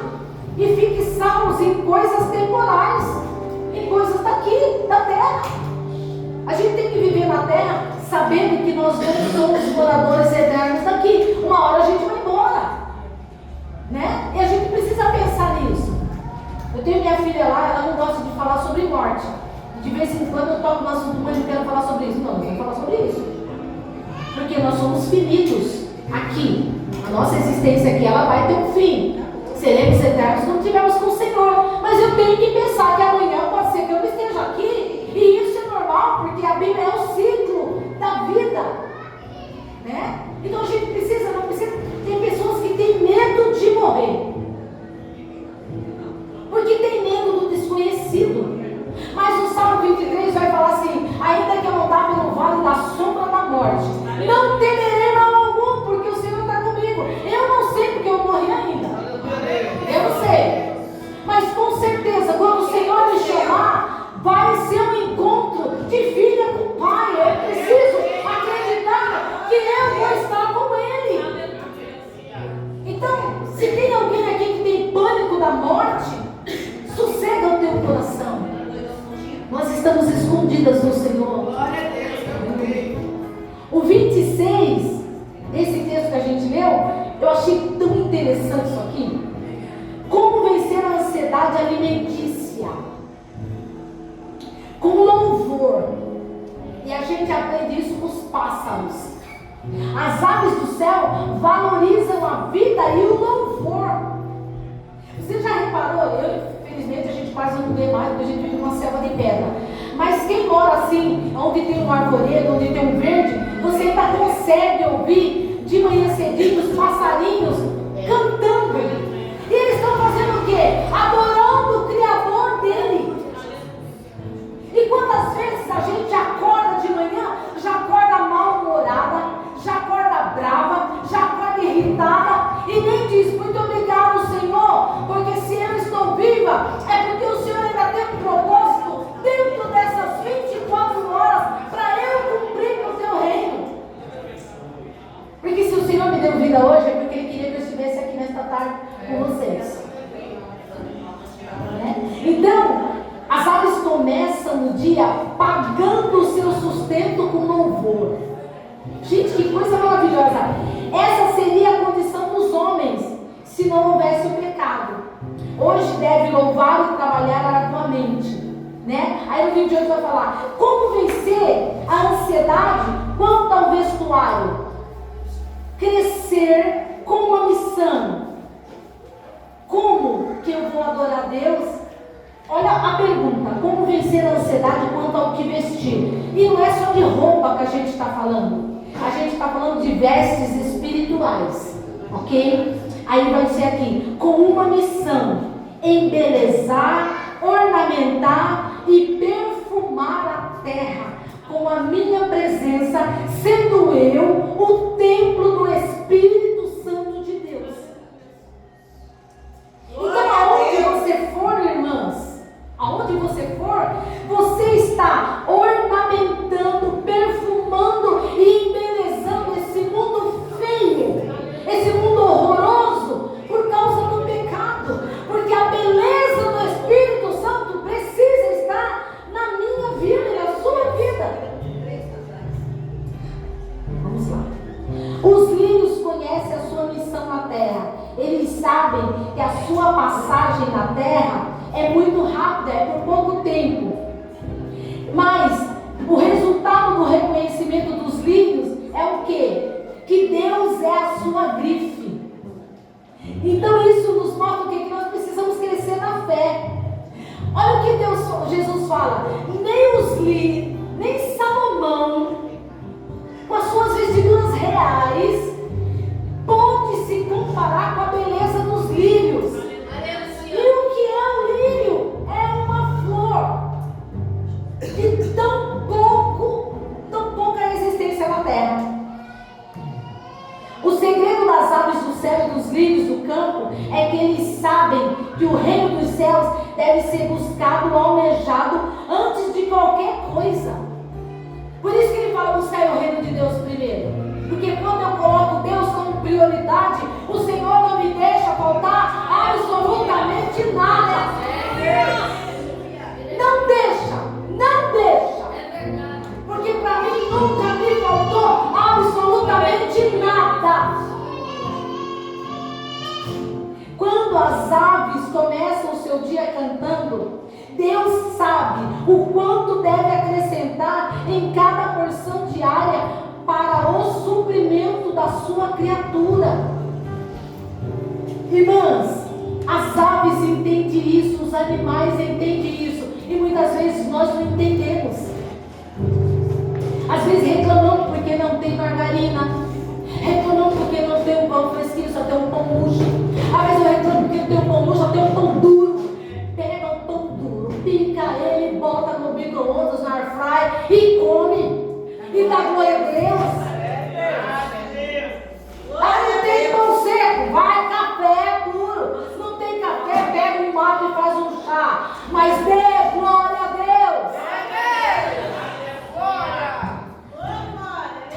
e fixá-los em coisas temporais, em coisas daqui, da terra. A gente tem que viver na terra sabendo que nós não somos moradores eternos daqui. Uma hora a gente vai embora, né? E a gente precisa pensar nisso. Eu tenho minha filha lá, ela não gosta de falar sobre morte. De vez em quando eu toco no assunto, mas não quero falar sobre isso. Não, não quero falar sobre isso. Porque nós somos finitos aqui. A nossa existência aqui, ela vai ter um fim. Seremos eternos quando estivermos com o Senhor. Mas eu tenho que pensar que amanhã pode ser que eu não esteja aqui. E isso é normal, porque a Bíblia é o ciclo da vida, né? Então a gente precisa, não precisa. Tem pessoas que têm medo de morrer, porque tem medo do desconhecido. Mas o Salmo 23 vai falar assim: ainda que eu andar pelo vale da sombra da morte, não temerei mal algum, porque o Senhor está comigo. Eu não sei porque eu morri ainda, eu não sei, mas com certeza quando o Senhor me chamar, vai ser um encontro de filha com pai. Eu preciso acreditar que eu vou estar com ele. Então, se tem alguém aqui que tem pânico da morte, sossega o teu coração. Nós estamos escondidas no Senhor. O 26, esse texto que a gente leu, eu achei tão interessante isso aqui. Como vencer a ansiedade alimentícia? Com louvor. E a gente aprende isso com os pássaros. As aves do céu valorizam a vida e o louvor. Você já reparou? Infelizmente a gente quase não vê mais, porque a gente vive numa selva de pedra. Mas quem mora assim, onde tem um arvoredo, onde tem um verde, você ainda consegue ouvir de manhã cedinho os passarinhos cantando. E eles estão fazendo o quê? Adorando o Criador dele. E quantas vezes a gente acorda de manhã, já acorda mal-humorada, já acorda brava, já acorda irritada e nem diz muito obrigado, Senhor, porque se eu estou viva, é porque o Senhor ainda tem um propósito dentro dessas 24 horas para eu cumprir o teu reino. Porque se o Senhor me deu vida hoje, é porque Ele queria que eu estivesse aqui nesta tarde com vocês. Né? Então, as aves começam o dia pagando o seu sustento com louvor. Gente, que coisa maravilhosa. Essa seria a condição dos homens se não houvesse o pecado. Hoje deve louvar e trabalhar arduamente, né? Aí no 28 vai falar como vencer a ansiedade quanto ao vestuário. Crescer com uma missão. Como que eu vou adorar a Deus? Olha a pergunta: como vencer a ansiedade quanto ao que vestir? E não é só de roupa que a gente está falando. A gente está falando de vestes espirituais, ok? Aí vai dizer aqui, com uma missão: embelezar, ornamentar e perfumar a terra com a minha presença, sendo eu o templo do Espírito sabem que a sua passagem na terra é muito rápida, é por pouco tempo. Mas o resultado do reconhecimento dos lírios é o quê? Que Deus é a sua grife. Então isso nos mostra o quê? Que nós precisamos crescer na fé. Olha o que Jesus fala: nem Salomão, com as suas vestiduras reais, pode se comparar com a beleza dos lírios. E o que é o lírio? É uma flor de tão pouca existência na terra. O segredo das aves do céu e dos lírios do campo é que eles sabem que o reino dos céus deve ser buscado, almejado antes de qualquer coisa. Por isso que ele fala buscar o reino de Deus primeiro. Porque quando eu coloco Deus como prioridade, o Senhor não me deixa faltar absolutamente nada. Não deixa. Porque para mim nunca me faltou absolutamente nada. Quando as aves começam o seu dia cantando, Deus sabe o quanto deve acrescentar em cada porção diária para o suprimento da sua criatura. Irmãs, as aves entendem isso, os animais entendem isso, e muitas vezes nós não entendemos. Às vezes reclamamos porque não tem margarina, reclamamos porque não tem um pão fresquinho, só tem um pão murcho. Às vezes eu reclamo porque não tem um pão murcho, só tem um pão duro. Pega o pão duro, pica ele, bota no micro-ondas, na air fry e come. E dá glória a Deus. Não tem pão seco, vai café puro. Não tem café, pega um mato e faz um chá. Mas dê glória a Deus.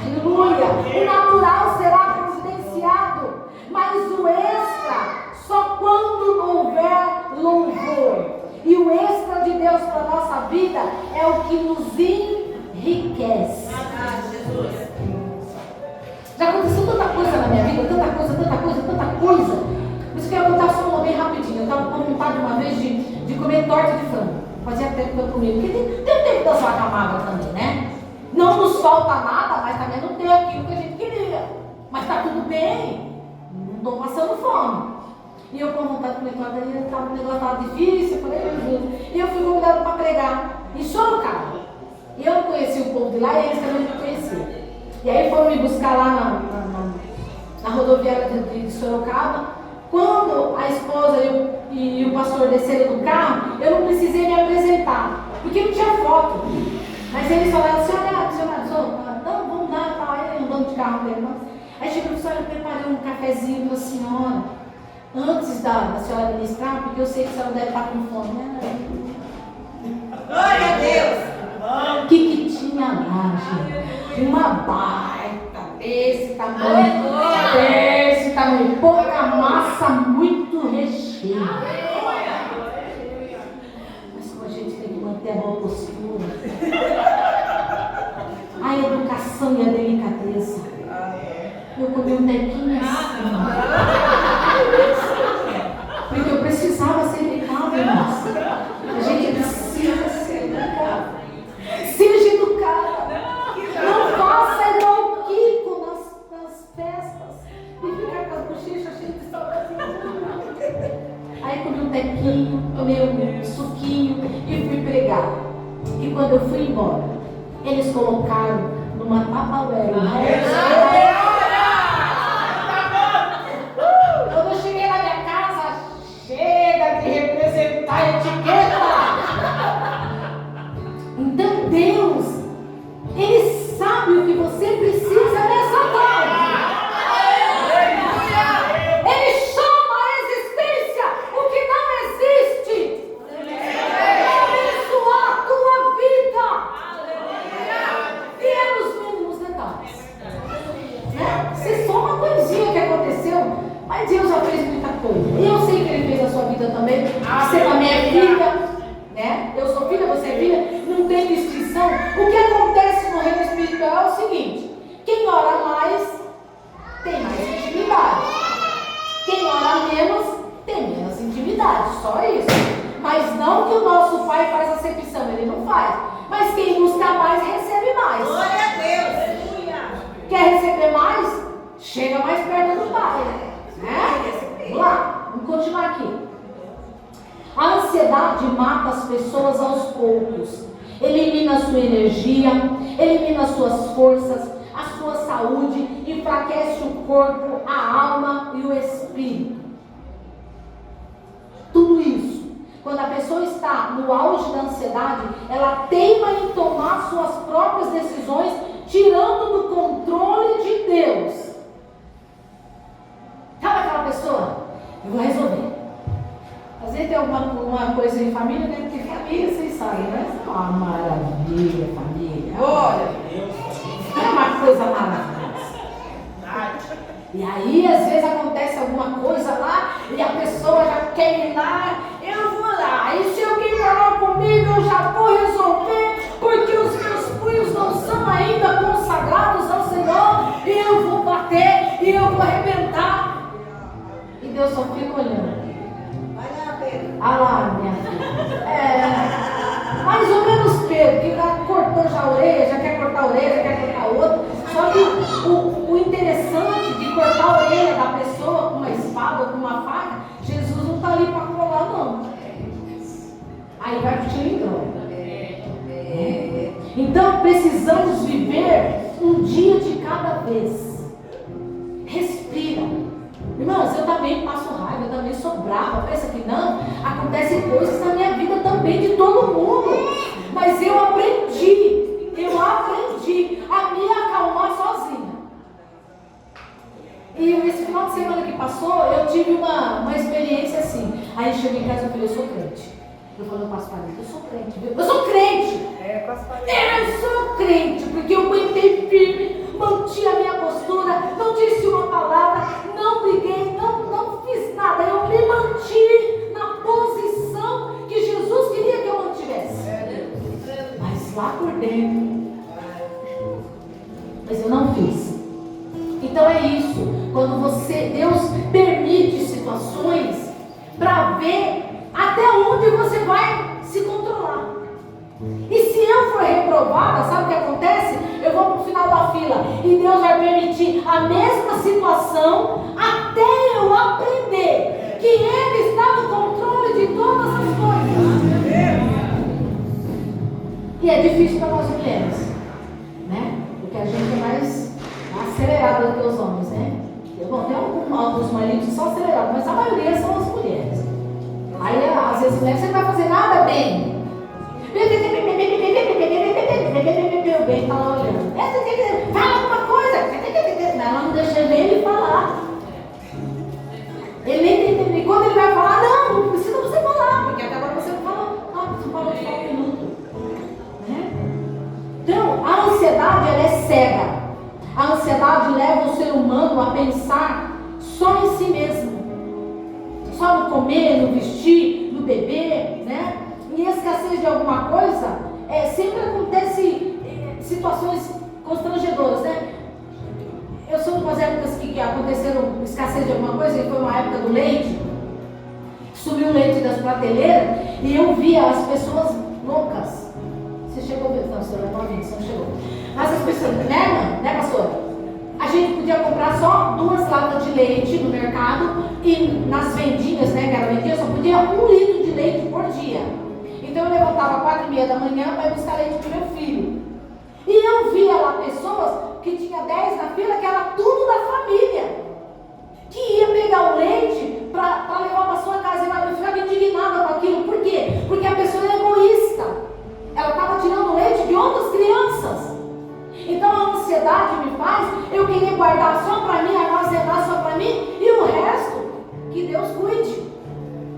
Aleluia. O natural será providenciado, mas o extra só quando houver louvor. E o extra de Deus para a nossa vida é o que nos enriquece. Já aconteceu tanta coisa na minha vida, tanta coisa. Por isso que eu ia contar só uma bem rapidinho. Eu estava com vontade uma vez de comer torta de frango. Fazia tempo que eu comia. Porque tem tempo da sua camada também, né? Não nos falta nada, mas também não tem aquilo que a gente queria. Mas está tudo bem. Não estou passando fome. E eu com vontade de comer torta, o negócio estava difícil, eu falei, Jesus. E eu fui convidada para pregar em Sorocaba. E eu não conheci o povo de lá e eles também não me conheciam. E aí foram me buscar lá na rodoviária de Sorocaba. Quando a esposa e o pastor desceram do carro, eu não precisei me apresentar, porque não tinha foto. Mas eles falaram, senhora, não, vamos dar, tá, aí andando de carro dele. Aí chegou e falou, eu preparei um cafezinho para a senhora, antes da senhora ministrar, porque eu sei que a senhora deve estar com fome. Glória a Deus. O que tinha lá, gente? Uma baita desse tamanho, pouca massa, muito recheio. Mas como a gente tem que manter a boa postura, a educação e a delicadeza. Eu comi um tequinho assim, porque eu precisava ser delicada, irmãos. A gente precisa ser educada. Seja educada. Não faça igual o Kiko nas festas e ficar com a bochecha cheia de salgadinho. Aí comi um tequinho, tomei um suquinho e fui pregar. E quando eu fui embora, eles colocaram numa Tupperware. Quando eu cheguei na minha casa, chega de representar a etiqueta. Então Deus, Ele sabe o que você precisa nessa tarde. Ele chama a existência o que não existe. Para abençoar a tua vida. E é nos mínimos detalhes. Né? Se só uma coisinha que aconteceu, mas Deus já fez muita coisa. E eu sei que Ele fez a sua vida também. Você também é filha. Né? Eu sou filha, você é filha, não tem distinção. O que acontece no reino espiritual é o seguinte: quem ora mais tem mais intimidade, quem ora menos necessidade, só isso. Mas não que o nosso Pai faz acepção, Ele não faz. Mas quem busca mais, recebe mais. Glória a Deus. Quer receber mais? Chega mais perto do Pai. Né? Vamos lá, vamos continuar aqui. A ansiedade mata as pessoas aos poucos. Elimina a sua energia, elimina as suas forças, a sua saúde, enfraquece o corpo, a alma e o espírito. Tudo isso. Quando a pessoa está no auge da ansiedade, ela teima em tomar suas próprias decisões, tirando do controle de Deus. Sabe aquela pessoa? Eu vou resolver. Às vezes tem alguma coisa em família, né? Porque família, vocês sabem, né? É uma maravilha, família. Olha, é uma coisa maravilhosa. E aí, às vezes acontece alguma coisa lá e a pessoa já quer ir lá, eu vou lá. E se alguém falar comigo, eu já vou resolver, porque os meus punhos não são ainda consagrados ao Senhor, e eu vou bater, e eu vou arrebentar. E Deus só fica olhando. Ah lá, minha filha. Mais ou menos Pedro, que já cortou já a orelha, já quer cortar a orelha, já quer cortar a outra. Só que o interessante de cortar a orelha da pessoa com uma espada ou com uma faca, Jesus não está ali para colar, não. Aí vai pro tiro em droga. Então precisamos viver um dia de cada vez. Respira. Irmãos, eu também passo raiva, eu também sou brava. Pensa que não? Acontecem coisas na minha vida também, de todo mundo. Mas eu aprendi a me acalmar sozinha. E esse final de semana que passou, eu tive uma experiência assim. Aí cheguei em casa e falei, eu sou crente. Eu falei com as paredes, eu sou crente, viu? Eu sou crente! Eu sou crente, porque eu aguentei firme, mantive a minha postura, não disse uma palavra, não briguei, não fiz nada. Eu me mantive na posição que Jesus queria que eu mantivesse. Mas lá por dentro, mas eu não fiz. Então é isso, quando Deus permite situações para ver até onde você vai se controlar. E se eu for reprovada, sabe o que acontece? Eu vou para o final da fila e Deus vai permitir a mesma situação até eu aprender que Ele está no controle de todas as coisas. E é difícil para nós mulheres, né? Porque a gente é mais acelerada do que os homens, né? Bom, tem alguns maridos que são acelerados, mas a maioria são as mulheres. Aí, às vezes, você não vai fazer nada bem. O bem está lá olhando. Fala alguma coisa. Ela não deixa ele falar. Ele nem tem. E quando ele vai falar, não precisa você falar, porque até agora você não falou. Você falou de um minuto. Né? Então, a ansiedade, ela é cega. A ansiedade leva o ser humano a pensar só em si mesmo. Só no comer, no vestir, no beber, né? E a escassez de alguma coisa, sempre acontece situações constrangedoras, né? Eu sou de umas épocas que aconteceram escassez de alguma coisa, e foi uma época do leite, sumiu o leite das prateleiras, e eu via as pessoas loucas. Você chegou a ver? Não, senhora, você não chegou. Mas as pessoas, né, pastor? A gente podia comprar só 2 latas de leite no mercado, e nas vendinhas, né, que era vendinha, só podia 1 litro de leite por dia. Então eu levantava 4h30 da manhã para ir buscar leite para o meu filho. E eu via lá pessoas que tinha 10 na fila, que era tudo da família, que ia pegar o leite para levar para sua casa. E eu ficava indignada com aquilo. Por quê? Porque a pessoa é egoísta. Ela estava tirando o leite de outras crianças. Então a ansiedade me faz eu querer guardar só para mim, armazenar só para mim, e o resto que Deus cuide.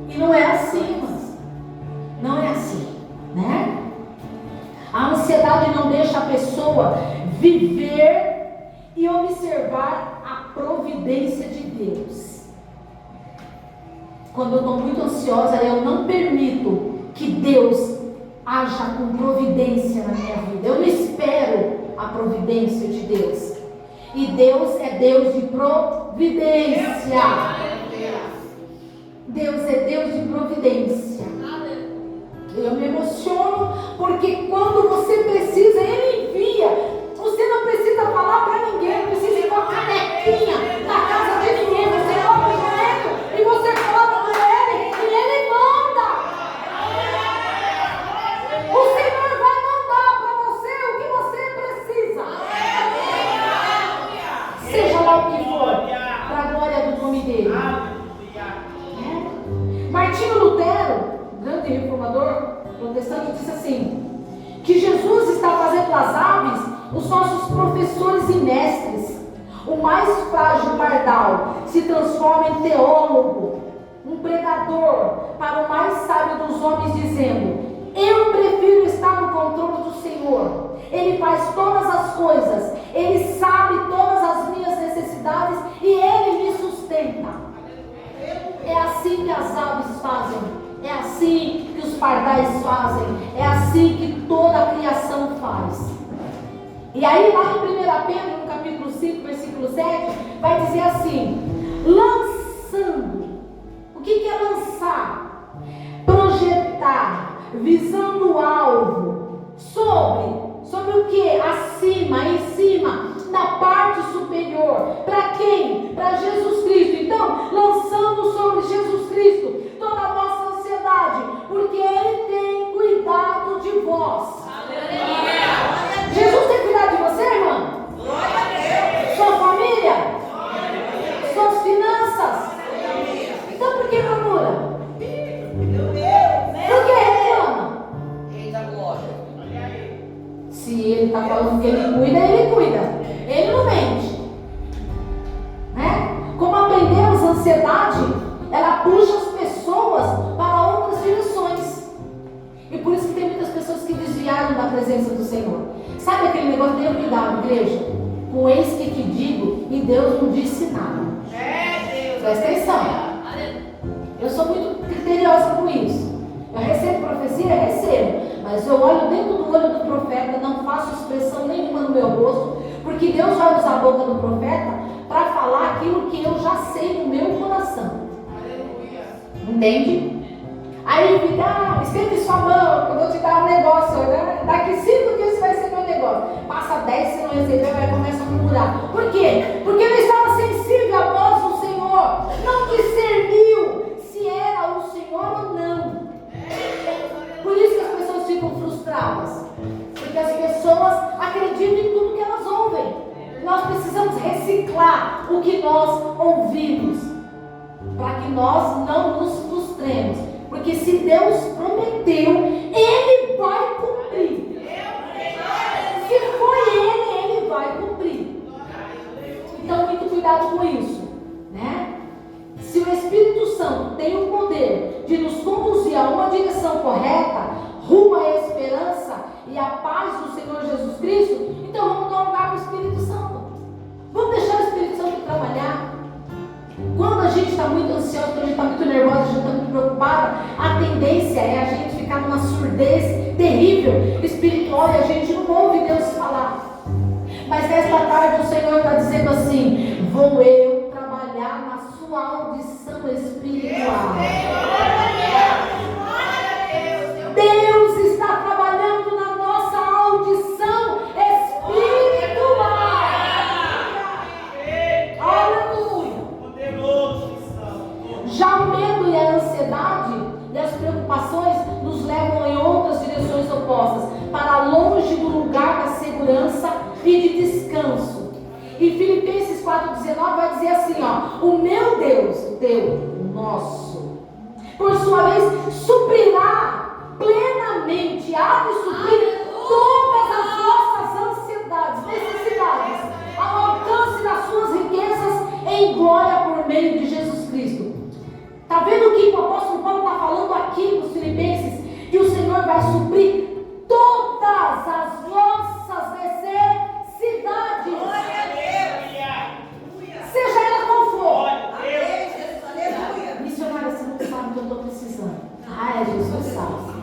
E não é assim, irmãs. Não é assim, né? A ansiedade não deixa a pessoa viver e observar a providência de Deus. Quando eu estou muito ansiosa, eu não permito que Deus haja com providência na minha vida. Eu não espero a providência de Deus. E Deus é Deus de providência. Deus é Deus de providência. providência. Eu me emociono porque quando você precisa, Ele envia. Você não precisa falar para ninguém, não precisa ir com a canequinha na casa de ninguém. Você coloca o boleto e você coloca para Ele e Ele manda. O Senhor vai mandar para você o que você precisa. Seja lá o que for, para a glória do nome dEle. Martinho Lutero, grande reformador protestante, disse assim, que Jesus está fazendo das aves os nossos professores e mestres. O mais frágil pardal se transforma em teólogo, um pregador para o mais sábio dos homens, dizendo: eu prefiro estar no controle do Senhor. Ele faz todas as coisas, Ele sabe todas as minhas necessidades e Ele me sustenta. É assim que as aves fazem, é assim que os pardais fazem, é assim que toda a criação faz. E aí lá em 1 Pedro, no capítulo 5, versículo 7, vai dizer assim: lançando. O que é lançar? Projetar, visando o alvo. Sobre o que? Acima, em cima, na parte superior. Para quem? Para Jesus Cristo. Então, lançando sobre Jesus Cristo toda a nossa ansiedade, porque Ele tem cuidado de vós. Aleluia. Jesus tem cuidado de você, irmã? Glória a Deus. Sua família? Glória a Deus. Suas finanças? Então por que murmura? Por que reclama? Eita glória. Se Ele está falando que Ele cuida. Ele não mente. Né? Como aprendemos, a ansiedade, ela puxa as pessoas para outras direções. E por isso que tem muitas pessoas que desviaram da presença do Senhor. Sabe aquele negócio de cuidado, igreja? Com eis que te digo, e Deus não disse nada. Presta atenção. Eu sou muito criteriosa com isso. Eu recebo profecia? Recebo. Mas eu olho dentro do olho do profeta, não faço expressão nenhuma no meu rosto, porque Deus vai usar a boca do profeta para falar aquilo que eu já sei no meu coração. Entende? Aí fica, estende sua mão, que eu vou te dar um negócio, né? Daqui 5 dias vai ser meu negócio. Passa 10, se não receber, vai começar a murmurar. Por quê? Porque não estava sensível à voz do Senhor, não discerniu se era o Senhor ou não. Por isso que as pessoas ficam frustradas, porque as pessoas acreditam em tudo que elas ouvem. Nós precisamos reciclar o que nós ouvimos, para que nós não nos frustremos. Porque se Deus prometeu, Ele vai cumprir. Se foi Ele vai cumprir. Então, muito cuidado com isso, né? Se o Espírito Santo tem o poder de nos conduzir a uma direção correta, rumo à esperança e à paz do Senhor Jesus Cristo, então vamos dar lugar para o Espírito Santo. Vamos deixar o Espírito Santo trabalhar. Quando a gente está muito ansioso, quando a gente está muito nervosa, a gente está muito preocupada, a tendência é a gente ficar numa surdez terrível, espiritual, e a gente não ouve Deus falar. Mas nesta tarde o Senhor está dizendo assim: vou eu trabalhar na sua audição espiritual. Deus está trabalhando na nossa audição espiritual. Aleluia. Já o medo e a ansiedade e as preocupações nos levam em outras direções opostas, para longe do lugar da segurança e de descanso. E Filipenses 4,19 vai dizer assim, ó: o meu Deus, o nosso, por sua vez, suprirá plenamente, há de suprir todas as nossas ansiedades, necessidades, ao alcance das suas riquezas em glória por meio de Jesus Cristo. Está vendo o que o apóstolo Paulo está falando aqui nos Filipenses? Que o Senhor vai suprir todas as nossas necessidades. Glória a Deus. Seja ela qual for. Missionária, você não sabe o que eu estou precisando. Ah, Jesus sabe.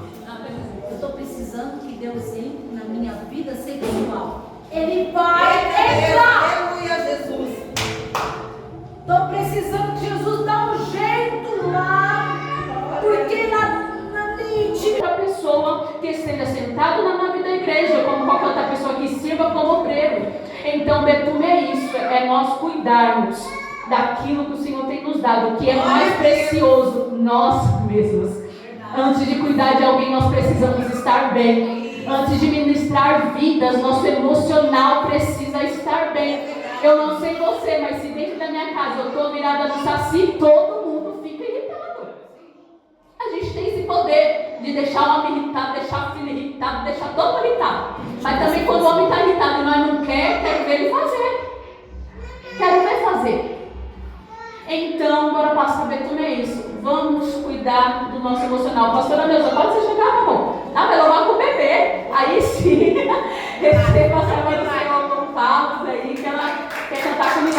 Eu estou precisando que Deus entre na minha vida sexual. Ele vai entrar. Aleluia, Jesus. Estou precisando que Jesus igreja, como qualquer outra pessoa que sirva como obreiro. Então, betume é isso, é nós cuidarmos daquilo que o Senhor tem nos dado, o que é mais precioso, nós mesmos. Antes de cuidar de alguém, nós precisamos estar bem. Antes de ministrar vidas, nosso emocional precisa estar bem. Eu não sei você, mas se dentro da minha casa eu estou virada no saci, todo mundo fica irritado. A gente tem esse poder de deixar o homem irritado, deixar o filho irritado, deixar todo mundo irritado. Mas também quando o homem está irritado e nós não quero ver ele fazer. Quero ver fazer. Então, bora passar, betume é isso. Vamos cuidar do nosso emocional. Pastora Neuza, pode você chegar, amor? Ah, vai louvar com o bebê. Aí sim, receba a serva do Senhor com palavras aí, que ela quer cantar comigo.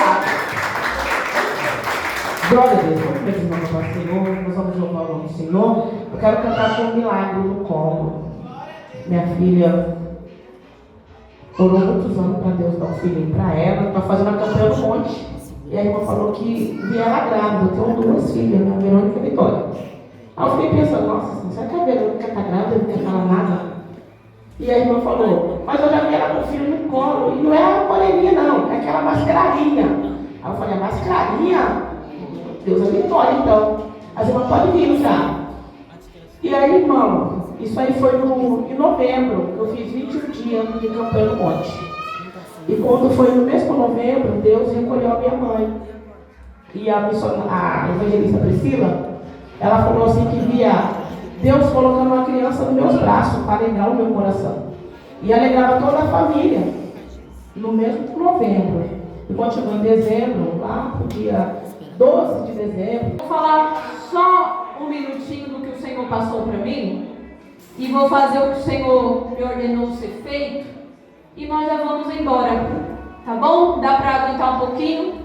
Glória a Deus, vamos pedir nome para o Senhor, nós vamos louvar o nome do Senhor. Eu quero cantar com um milagre no colo. Minha filha orou muitos anos para Deus dar um filhinho para ela, está fazendo a campanha no monte. E a irmã falou que via ela grávida. Eu tenho duas filhas, a Verônica e a Vitória. Aí eu fiquei pensando, nossa, será que a Verônica está grávida, não quer falar nada? E a irmã falou, mas eu já vi ela com o filho no colo, e não é a moreninha não, é aquela mascaradinha. Aí eu falei, a mascaradinha? Deus é Vitória então. As irmãs podem vir já. E aí, irmão, isso aí foi em novembro, eu fiz 21 dias de campanha no monte. E quando foi no mesmo novembro, Deus recolheu a minha mãe. E a evangelista Priscila, ela falou assim que via Deus colocando uma criança nos meus braços para alegrar o meu coração. E alegrava toda a família. No mesmo novembro. E continuou em dezembro, lá pro dia 12 de dezembro. Vou falar só um minutinho do que o Senhor passou para mim. E vou fazer o que o Senhor me ordenou ser feito. E nós já vamos embora, tá bom? Dá para aguentar um pouquinho?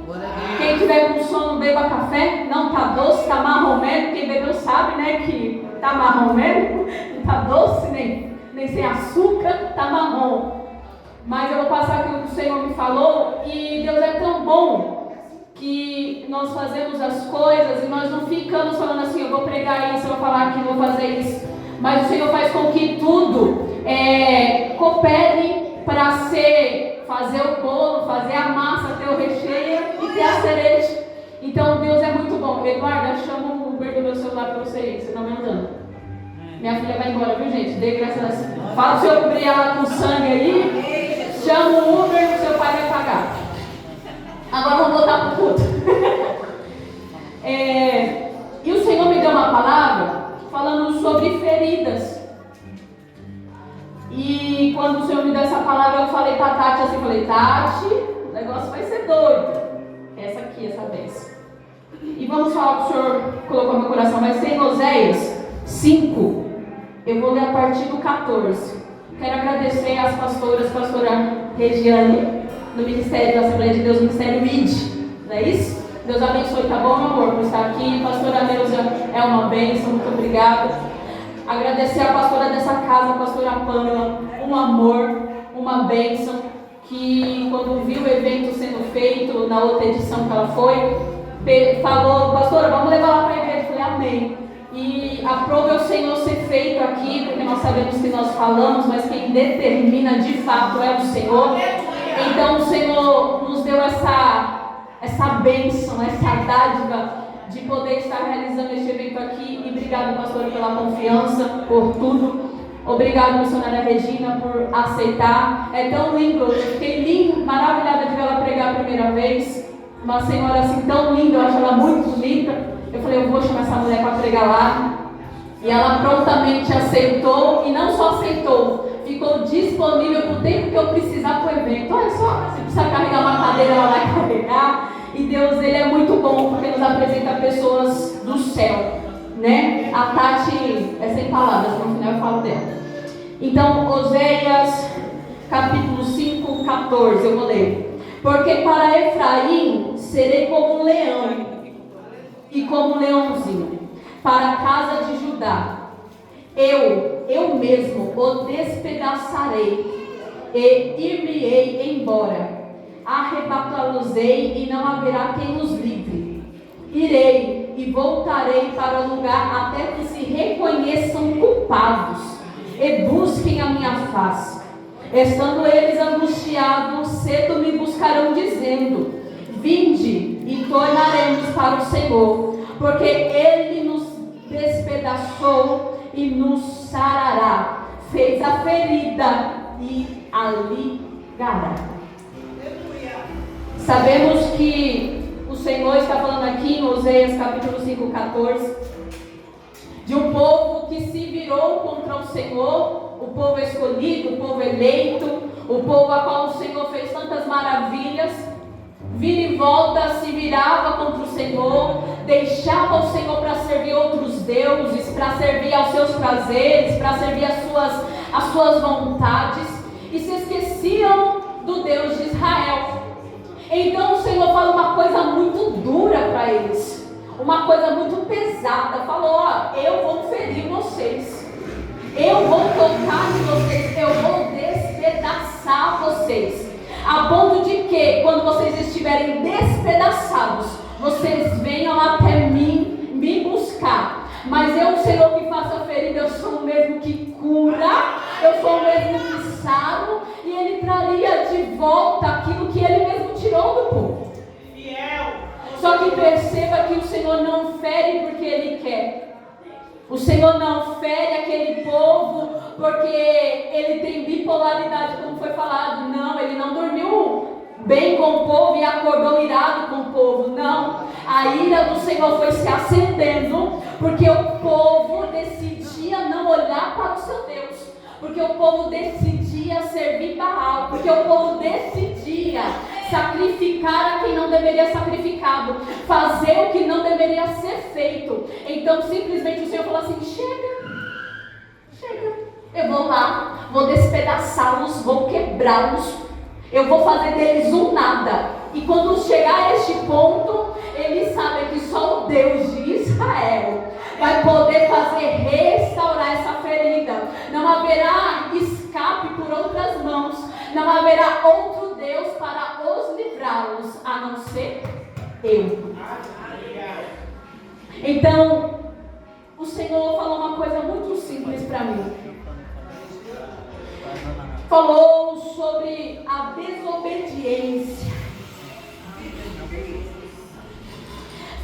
Quem tiver com sono, beba café. Não tá doce, tá marrom mesmo. Quem bebeu sabe, né, que tá marrom mesmo. Não tá doce, nem sem açúcar, tá marrom. Mas eu vou passar aquilo que o Senhor me falou. E Deus é tão bom que nós fazemos as coisas e nós não ficamos falando assim, eu vou pregar isso, eu vou falar aquilo, eu vou fazer isso. Mas o Senhor faz com que tudo coopere para fazer o bolo, fazer a massa, ter o recheio e ter a cereja. Então Deus é muito bom. Eduardo, chama o Uber do meu celular para você ir, você tá me andando. Minha filha vai embora, viu gente? Dê graças a Deus. Fala o seu cobrir ela com sangue aí. Chama o Uber e o seu pai vai pagar. Agora vamos voltar para o culto. E o Senhor me deu uma palavra falando sobre feridas. E quando o Senhor me deu essa palavra, eu falei para a Tati assim, Tati, o negócio vai ser doido. Essa aqui, essa vez. E vamos falar o que o Senhor colocou no meu coração. Vai ser em Oséias 5. Eu vou ler a partir do 14. Quero agradecer às pastoras, pastora Regiane, do Ministério da Assembleia de Deus, Ministério ID. Não é isso? Deus abençoe, tá bom, meu amor, por estar aqui. Pastora Neuza é uma bênção, muito obrigada. Agradecer a pastora dessa casa, a pastora Pâmela, um amor, uma bênção, que quando viu o evento sendo feito, na outra edição que ela foi, falou, pastora, vamos levar lá para a igreja. Eu falei, amém. E aprove ao Senhor ser feito aqui, porque nós sabemos que nós falamos, mas quem determina de fato é o Senhor. Então o Senhor nos deu essa bênção, essa dádiva de poder estar realizando este evento aqui. E obrigado, pastor, pela confiança, por tudo. Obrigado, missionária Regina, por aceitar. É tão lindo, eu fiquei maravilhada de ver ela pregar a primeira vez. Uma senhora assim tão linda, eu acho ela muito bonita. Eu falei, eu vou chamar essa mulher para pregar lá. E ela prontamente aceitou, e não só aceitou, ficou disponível para o tempo que eu precisar para o evento. Olha só, se precisar carregar uma cadeira, ela vai carregar. E Deus, Ele é muito bom, porque nos apresenta pessoas do céu, né? A Tati é sem palavras, no final eu falo dela. Então, Oséias, capítulo 5, 14, eu vou ler. Porque para Efraim serei como um leão, e como um leãozinho, para a casa de Judá. Eu mesmo o despedaçarei, e ir-me-ei embora. Arrebatá-los-ei, e não haverá quem os livre. Irei e voltarei para o lugar até que se reconheçam culpados e busquem a minha face. Estando eles angustiados, cedo me buscarão, dizendo: vinde e tornaremos para o Senhor, porque Ele nos despedaçou e nos sarará, fez a ferida e a ligará. Sabemos que o Senhor está falando aqui em Oséias capítulo 5, 14, de um povo que se virou contra o Senhor, o povo escolhido, o povo eleito, o povo a qual o Senhor fez tantas maravilhas. Vira e volta, se virava contra o Senhor, deixava o Senhor para servir outros deuses, para servir aos seus prazeres, para servir às suas vontades, e se esqueciam do Deus de Israel. Então o Senhor fala uma coisa muito dura para eles, uma coisa muito pesada. Falou: ó, eu vou ferir vocês, eu vou tocar em vocês, eu vou despedaçar vocês, a ponto de que, quando vocês estiverem despedaçados, vocês venham até mim me buscar. Mas eu, o Senhor que faço a ferida, eu sou o mesmo que cura, eu sou o mesmo que saro, e Ele traria de volta aquilo que Ele mesmo tirou do povo. Só que perceba que o Senhor não fere porque Ele quer. O Senhor não fere aquele povo porque ele tem bipolaridade, como foi falado. Não, ele não dormiu bem com o povo e acordou irado com o povo. Não, a ira do Senhor foi se acendendo porque o povo decidia não olhar para o seu Deus, porque o povo decidia servir Baal, porque o povo decidia sacrificar a quem não deveria ser sacrificado, fazer o que não deveria ser feito. Então simplesmente o Senhor falou assim: chega, eu vou lá, vou despedaçá-los, vou quebrá-los, eu vou fazer deles um nada. E quando chegar a este ponto, eles sabem que só o Deus de Israel vai poder restaurar essa ferida. Não haverá escape por outras mãos, não haverá outro Deus para os livrá-los, a não ser eu. Então, o Senhor falou uma coisa muito simples para mim. Falou sobre a desobediência.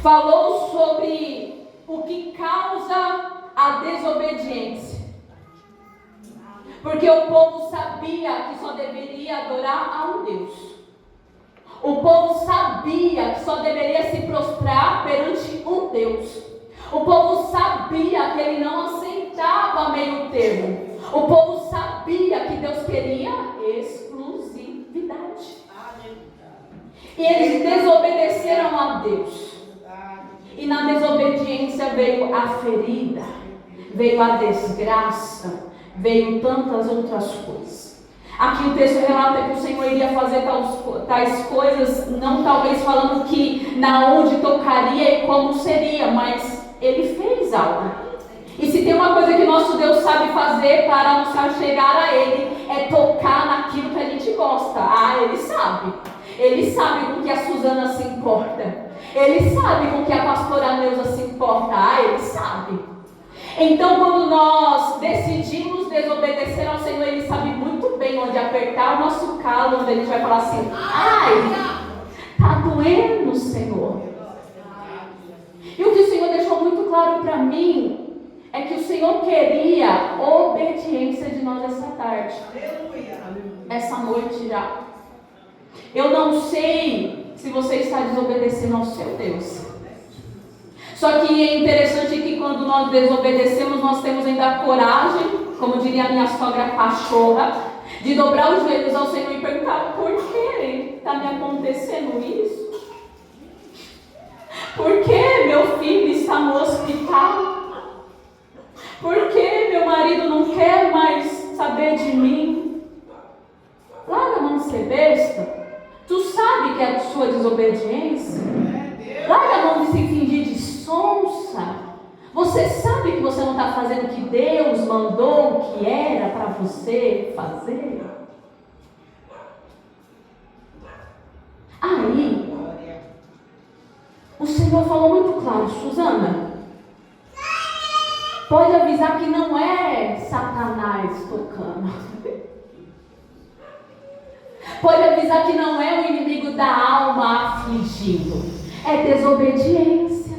Falou sobre o que causa a desobediência. Porque o povo sabia que só deveria adorar a um Deus. O povo sabia que só deveria se prostrar perante um Deus. O povo sabia que ele não aceitava meio termo. O povo sabia que Deus queria exclusividade. E eles desobedeceram a Deus. E na desobediência veio a ferida, veio a desgraça, veio tantas outras coisas. Aqui o texto relata que o Senhor iria fazer tais coisas, não talvez falando que na onde tocaria e como seria, mas Ele fez algo. E se tem uma coisa que nosso Deus sabe fazer para nos chegar a Ele, é tocar naquilo que a gente gosta. Ah, Ele sabe. Ele sabe com que a Suzana se importa. Ele sabe com que a pastora Neuza se importa. Ah, Ele sabe. Então, quando nós decidimos desobedecer ao Senhor, Ele sabe muito bem onde apertar o nosso calo, onde a gente vai falar assim: ai, tá doendo, Senhor. E o que o Senhor deixou muito claro para mim é que o Senhor queria obediência de nós essa tarde, essa noite já. Eu não sei se você está desobedecendo ao seu Deus. Só que é interessante que quando nós desobedecemos, nós temos ainda a coragem, como diria a minha sogra pachorra, de dobrar os joelhos ao Senhor e perguntar: por que está me acontecendo isso? Por que meu filho está no hospital? Por que meu marido não quer mais saber de mim? Larga a mão de ser besta. Tu sabe que é a sua desobediência? Larga a mão de se fingir de sonsa. Você sabe que você não está fazendo o que Deus mandou que era para você fazer? Aí, o Senhor falou muito claro: Suzana, pode avisar que não é Satanás tocando. Pode avisar que não é o inimigo da alma afligindo, é desobediência.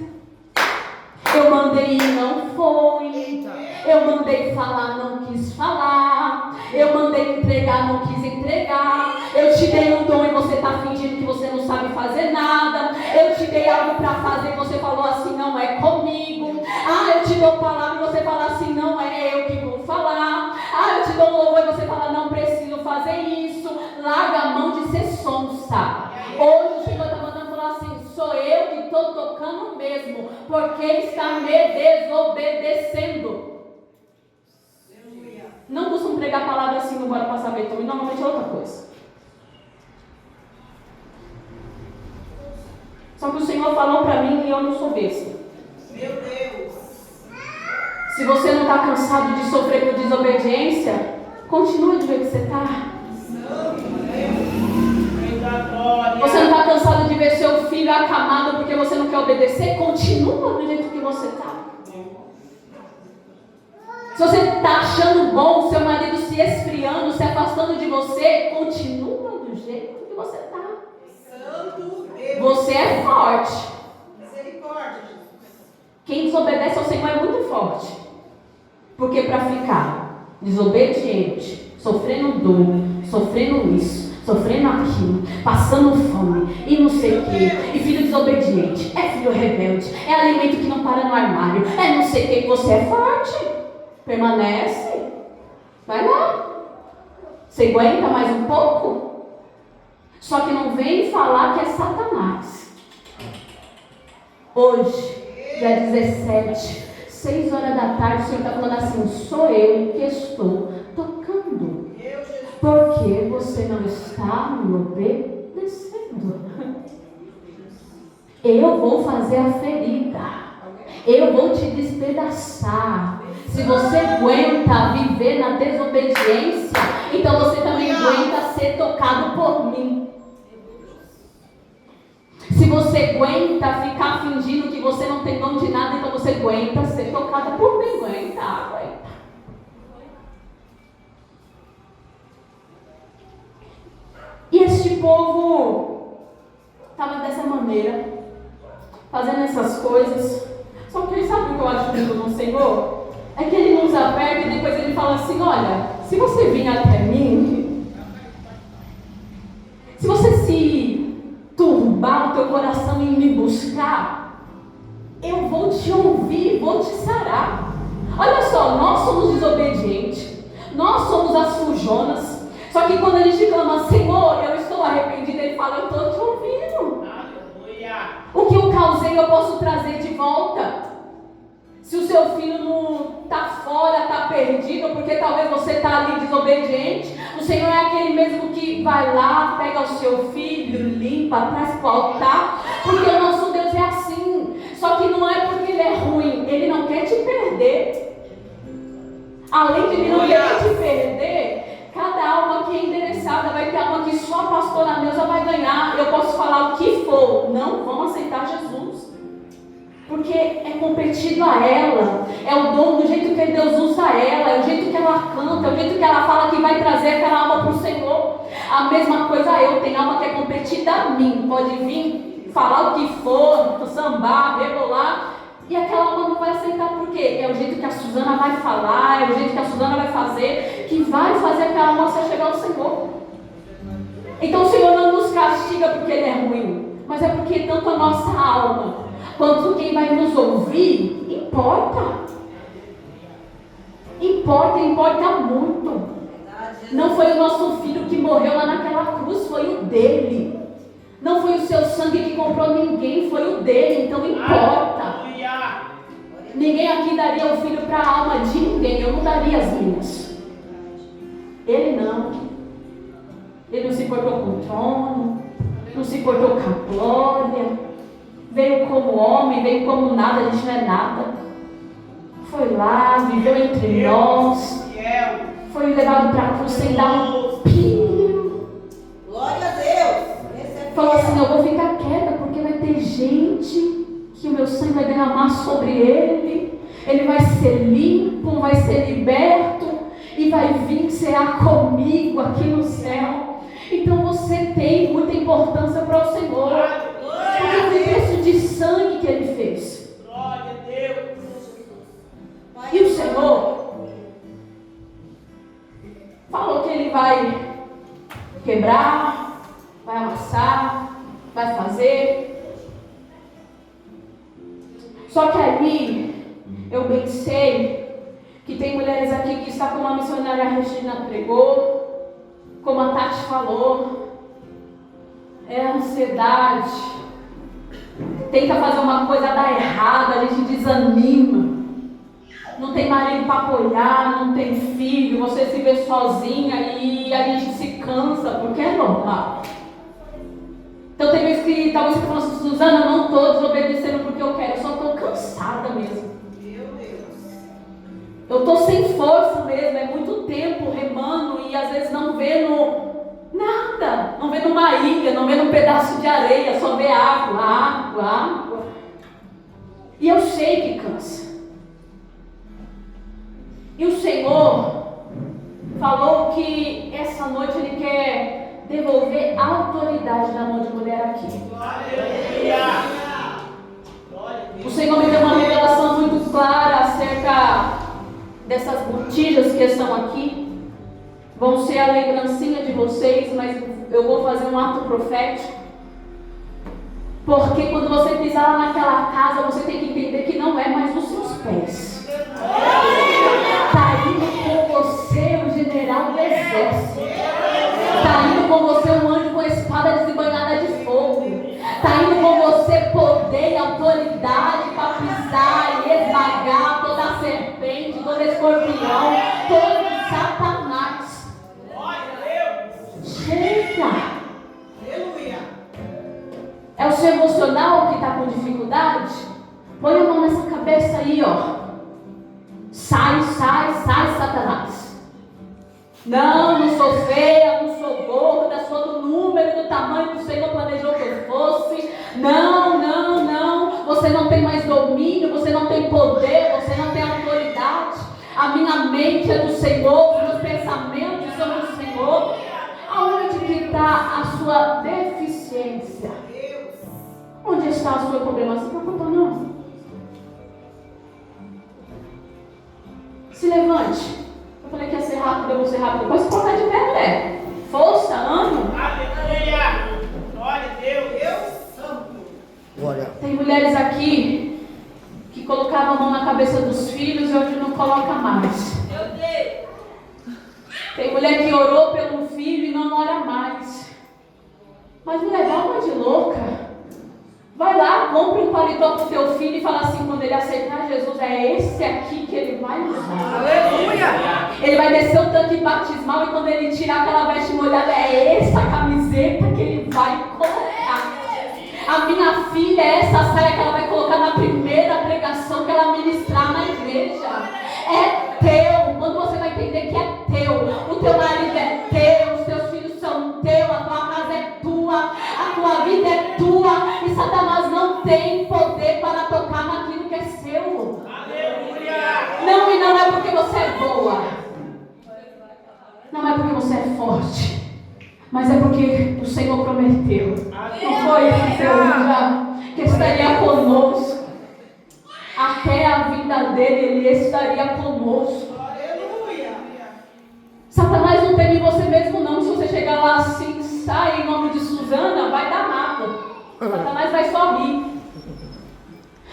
Eu mandei e não foi. Eu mandei falar, não quis falar. Eu mandei entregar, não quis entregar. Eu te dei um dom e você está fingindo que você não sabe fazer nada. Eu te dei algo para fazer e você falou assim, não é comigo. Eu te dou palavra e você fala assim, não é eu que vou falar. Eu te dou louvor e você fala, não preciso fazer isso. Larga a mão de ser sonsa. Hoje o Senhor está mandando falar assim, sou eu que estou tocando mesmo, porque está me desobedecendo. Não costumam pregar a palavra assim no Bora Passar Betão, e normalmente é outra coisa. Só que o Senhor falou para mim e eu não sou besta. Meu Deus. Se você não está cansado de sofrer por desobediência, continue do jeito que você está. Você não está cansado de ver seu filho acamado porque você não quer obedecer? Continua do jeito que você está. Se você está achando bom o seu marido se esfriando, se afastando de você, continua do jeito que você está. Você é forte. Misericórdia, Jesus. Quem desobedece ao Senhor é muito forte. Porque para ficar desobediente, sofrendo dor, sofrendo isso, sofrendo aquilo, passando fome e não sei o que, e filho desobediente, é filho rebelde, é alimento que não para no armário, é não sei o que, você é forte. Permanece. Vai lá. Você aguenta mais um pouco? Só que não vem falar que é Satanás. Hoje, dia 17, 6 horas da tarde, o Senhor está falando assim, sou eu que estou tocando. Porque você não está me obedecendo. Eu vou fazer a ferida. Eu vou te despedaçar. Se você aguenta viver na desobediência, então você também aguenta ser tocado por mim. Se você aguenta ficar fingindo que você não tem dom de nada, então você aguenta ser tocado por mim. Aguenta. E este povo estava dessa maneira, fazendo essas coisas. Só que sabe o que eu acho lindo no Senhor? É que Ele nos aperta e depois Ele fala assim, olha, se você vir até mim, se você se turbar o teu coração em me buscar, eu vou te ouvir, vou te sarar. Olha só, nós somos desobedientes, nós somos as fujonas, só que quando a gente clama, Senhor, eu estou arrependido, Ele fala, eu estou te ouvindo. O que eu causei eu posso trazer de volta. Se o seu filho não está fora, está perdido, porque talvez você está ali desobediente, o Senhor é aquele mesmo que vai lá, pega o seu filho, limpa, traz para o altar, porque o nosso Deus é assim. Só que não é porque Ele é ruim, Ele não quer te perder. Além de Ele não querer te perder, cada alma que é endereçada vai ter alma que só a pastora Neuza vai ganhar. Eu posso falar o que for, não vão aceitar Jesus. Porque é competido a ela, é o dom do jeito que Deus usa ela, é o jeito que ela canta, é o jeito que ela fala que vai trazer aquela alma para o Senhor. A mesma coisa eu, tem alma que é competida a mim, pode vir falar o que for, sambar, rebolar, e aquela alma não vai aceitar, por quê? É o jeito que a Suzana vai falar, é o jeito que a Suzana vai fazer, que vai fazer aquela alma se chegar ao Senhor. Então o Senhor não nos castiga porque Ele é ruim, mas é porque tanto a nossa alma quanto quem vai nos ouvir, importa. Importa muito. Não foi o nosso filho que morreu lá naquela cruz, foi o dele. Não foi o seu sangue que comprou ninguém, foi o dele, então importa. Ninguém aqui daria o filho para a alma de ninguém, eu não daria as minhas. Ele não. Ele não se importou com o trono, não se importou com a glória. Veio como homem, veio como nada, a gente não é nada. Foi lá, viveu entre nós. Foi levado para a cruz sem dar um pio. Glória a Deus. Falou assim, eu vou ficar quieta porque vai ter gente que o meu sangue vai derramar sobre ele. Ele vai ser limpo, vai ser liberto e vai vir cear comigo aqui no céu. Então você você tem muita importância para o Senhor. Porque foi o preço de sangue que Ele fez. Glória a Deus. E o Senhor falou que Ele vai quebrar, vai amassar, vai fazer. Só que aí eu bem sei que tem mulheres aqui que está como a missionária Regina pregou, como a Tati falou, é a ansiedade, tenta fazer uma coisa dar errada, a gente desanima, não tem marido para apoiar, não tem filho, você se vê sozinha e a gente se cansa, porque é normal. Então tem vezes que talvez você fale assim, Suzana, eu não estou desobedecendo porque eu quero, eu só estou cansada mesmo. Meu Deus. Eu estou sem força mesmo, é muito tempo remando e às vezes não vendo nada, não vendo uma ilha, não vendo um pedaço de areia, só vê água, água, água. E eu sei que cansa. E o Senhor falou que essa noite Ele quer devolver a autoridade na mão de mulher aqui. O Senhor me deu uma revelação muito clara acerca dessas botijas que estão aqui. Vão ser a lembrancinha de vocês, mas eu vou fazer um ato profético. Porque quando você pisar lá naquela casa, você tem que entender que não é mais os seus pés. Está indo com você o general do exército. Está indo com você um anjo com a espada desembanhada de fogo. Está indo com você poder e autoridade para pisar e esmagar toda a serpente, todo escorpião, todo Satanás. Chega! Aleluia. É o seu emocional que está com dificuldade? Põe a mão nessa cabeça aí, ó. Sai, sai, sai, Satanás. Não, não sou feia, não sou gorda, sou do número, do tamanho que o Senhor planejou que eu fosse. Não, não, não. Você não tem mais domínio, você não tem poder, você não tem autoridade. A minha mente é do Senhor, os meus pensamentos são do Senhor. Aonde que está a sua deficiência? Onde está o seu problema? Não se preocupa não. Se levante. Eu falei que ia ser rápido, eu vou ser rápido. Depois se colocar de pé, mulher. Força, ânimo. Aleluia. Glória a Deus. Deus santo. Glória. Tem mulheres aqui que colocavam a mão na cabeça dos filhos e hoje não coloca mais. Meu Deus. Tem mulher que orou pelo filho e não ora mais. Mas mulher, dá uma de louca. Vai lá, compra um paletó pro teu filho e fala assim, quando ele aceitar Jesus, é esse aqui que ele vai usar. Aleluia. Ele vai descer o tanque batismal e quando ele tirar aquela veste molhada, é essa camiseta que ele vai colocar. A minha filha é essa saia que ela vai colocar na primeira pregação que ela ministrar na igreja. É teu. Quando você vai entender que é teu, o teu marido é teu, os teus filhos são teus, a tua casa é tua, a tua vida é tua, e Satanás não tem poder para tocar naquilo que é seu. Aleluia. Não, e não é porque você é boa, não é porque você é forte, mas é porque o Senhor prometeu. Não foi esse que estaria conosco. Até a vinda dele, ele estaria conosco. Aleluia. Satanás não teme você mesmo não. Se você chegar lá assim, sai em nome de Suzana, vai dar nada. Satanás vai só rir.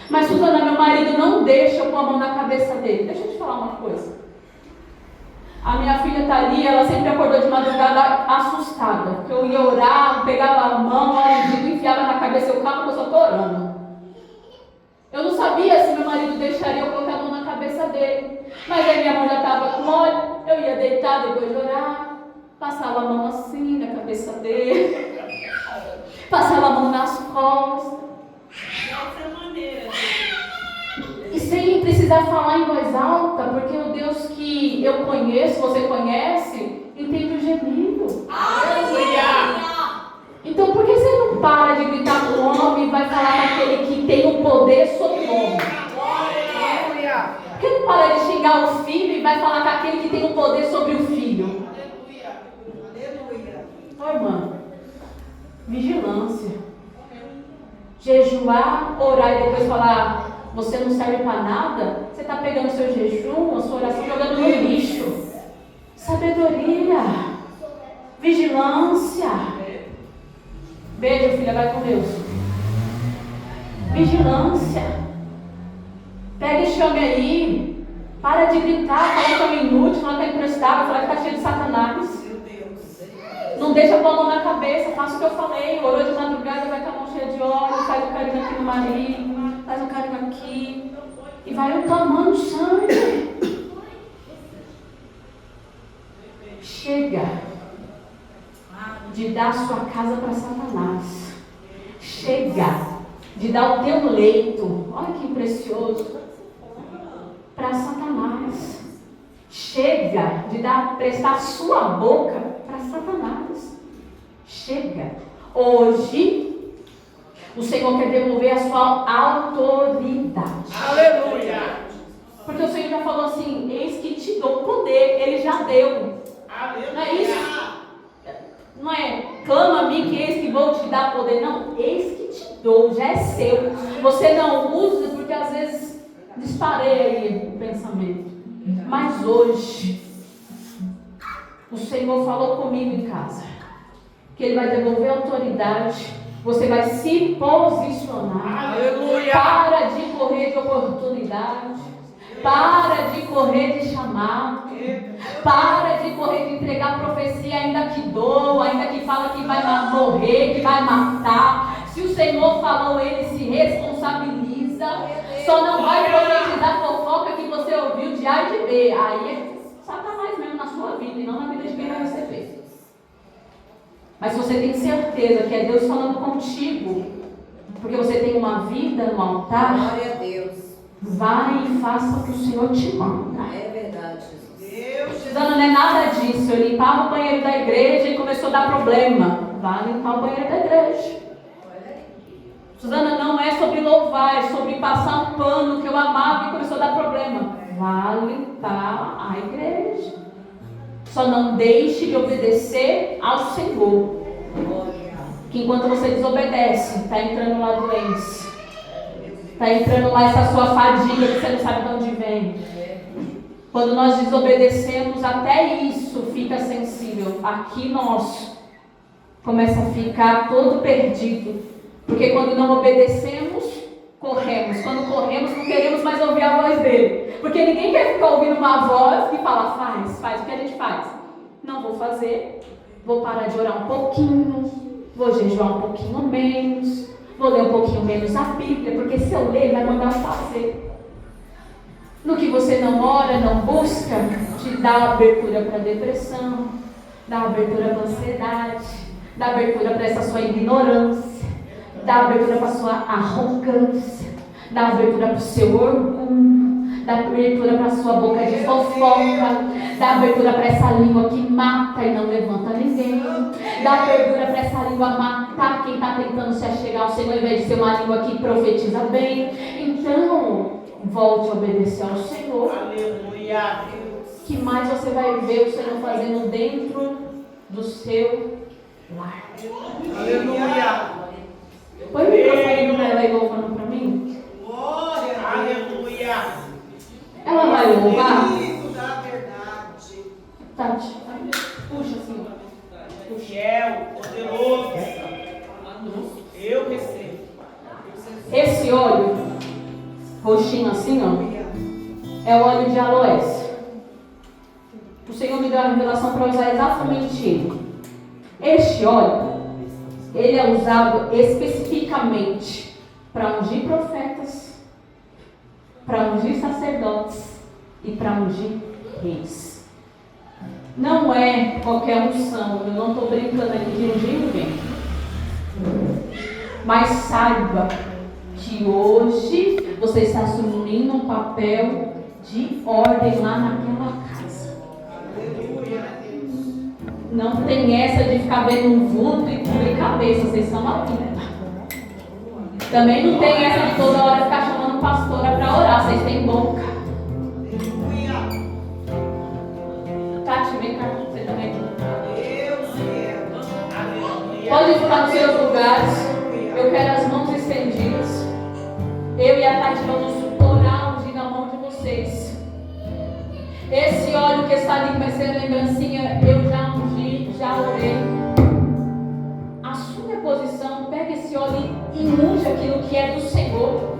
Mas Suzana, meu marido não deixa eu pôr a mão na cabeça dele. Deixa eu te falar uma coisa. A minha filha está ali, ela sempre acordou de madrugada assustada. Porque eu ia orar, pegava a mão, enfiava na cabeça, eu calma que eu só estou orando. Eu não sabia se meu marido deixaria eu colocar a mão na cabeça dele. Mas aí minha mão já estava com óleo, eu ia deitar depois de orar, passava a mão assim na cabeça dele, passava a mão nas costas. Dessa maneira. E sem precisar falar em voz alta, porque o Deus que eu conheço, você conhece, entende o gemido. Aleluia. Então por que você não para de gritar com o homem e vai falar daquele que tem o poder sobre o homem? Aleluia. Por que não para de xingar o filho e vai falar com aquele que tem o poder sobre o filho? Aleluia. Aleluia. Ó, irmã, Vigilância. Jejuar, orar e depois falar, você não serve para nada, você está pegando seu jejum, a sua oração, jogando no lixo. Sabedoria. Vigilância. Beijo, filha, vai com Deus. Vigilância. Pega e chame aí. Para de gritar, fala que é um inútil, fala que é imprestável, fala que está cheio de Satanás. Não deixa pôr a mão na cabeça, faça o que eu falei. Orou de madrugada, vai com a mão cheia de óleo, faz um carinho aqui no marido, faz um carinho aqui. E vai tomando sangue. Chega de dar sua casa para Satanás. Chega de dar o teu leito, olha que precioso, para Satanás. Chega de prestar a sua boca para Satanás. Chega. Hoje, o Senhor quer devolver a sua autoridade. Aleluia. Porque o Senhor já falou assim, eis que te dou poder. Ele já deu. Aleluia. Não é isso? Não é, clama a mim que eis que vou te dar poder. Não, eis que te dou, já é seu. Você não usa porque às vezes disparei aí o pensamento. Mas hoje, o Senhor falou comigo em casa, que Ele vai devolver a autoridade, você vai se posicionar. Aleluia. Para de correr de oportunidade, para de correr de chamado, para de correr de entregar profecia, ainda que doa, ainda que fala que vai morrer, que vai matar. Se o Senhor falou, Ele se responsabiliza. Só não vai profetizar fofoca que você ouviu de A e de B. Aí é Satanás mesmo na sua vida e não na vida de quem vai receber. Mas se você tem certeza que é Deus falando contigo, porque você tem uma vida no altar, glória a Deus. Vai e faça o que o Senhor te manda. É verdade, Jesus. Suzana, não é nada disso. Eu limpava o banheiro da igreja e começou a dar problema. Vai limpar o banheiro da igreja. Suzana, não é sobre louvar, é sobre passar um pano que eu amava e começou a dar problema. Vá limpar a igreja. Só não deixe de obedecer ao Senhor. Que enquanto você desobedece, está entrando lá doença. Está entrando lá essa sua fadiga que você não sabe de onde vem. Quando nós desobedecemos, até isso fica sensível. Aqui nós começa a ficar todo perdido. Porque quando não obedecemos, corremos. Quando corremos, não queremos mais ouvir a voz dele. Porque ninguém quer ficar ouvindo uma voz que fala, faz o que a gente faz. Não vou fazer, vou parar de orar um pouquinho, vou jejuar um pouquinho menos, vou ler um pouquinho menos a Bíblia, porque se eu ler, ele vai mandar fazer. No que você não ora, não busca, te dá abertura para depressão, dá abertura para ansiedade, dá abertura para essa sua ignorância, dá abertura para a sua arrogância, dá abertura para o seu orgulho, dá abertura para a sua boca de fofoca, dá abertura para essa língua que mata e não levanta ninguém, dá abertura para essa língua matar quem está tentando se achegar ao Senhor, ao invés de ser uma língua que profetiza bem. Então, volte a obedecer ao Senhor. Aleluia. Que mais você vai ver o Senhor fazendo dentro do seu lar. Aleluia. Põe o microfone para ela aí louvando para mim. Glória. Aleluia. Ela vai louvar. Espírito da verdade. Tati, puxa assim. Fiel, poderoso. Eu recebo. Esse óleo, roxinho assim, ó, é o óleo de aloés. O Senhor me deu a revelação para usar exatamente ele. Este óleo, ele é usado especificamente para ungir profetas, para ungir sacerdotes e para ungir reis. Não é qualquer unção, eu não estou brincando aqui de ungir ninguém. Mas saiba que hoje você está assumindo um papel de ordem lá naquela casa. Não tem essa de ficar vendo um vulto e cobrir cabeça, vocês são adultos. Também não tem essa de toda hora ficar chamando pastora para orar, vocês têm boca. Tati, vem cá, você também. Deus é. Aleluia. Pode Pode ficar nos seus lugares. Eu quero as mãos estendidas. Eu e a Tati vamos orar, ungir na mão de vocês. Esse óleo que está ali vai ser lembrancinha. Eu já ungi, já orei. Assume a posição, pega esse óleo e unge aquilo que é do Senhor.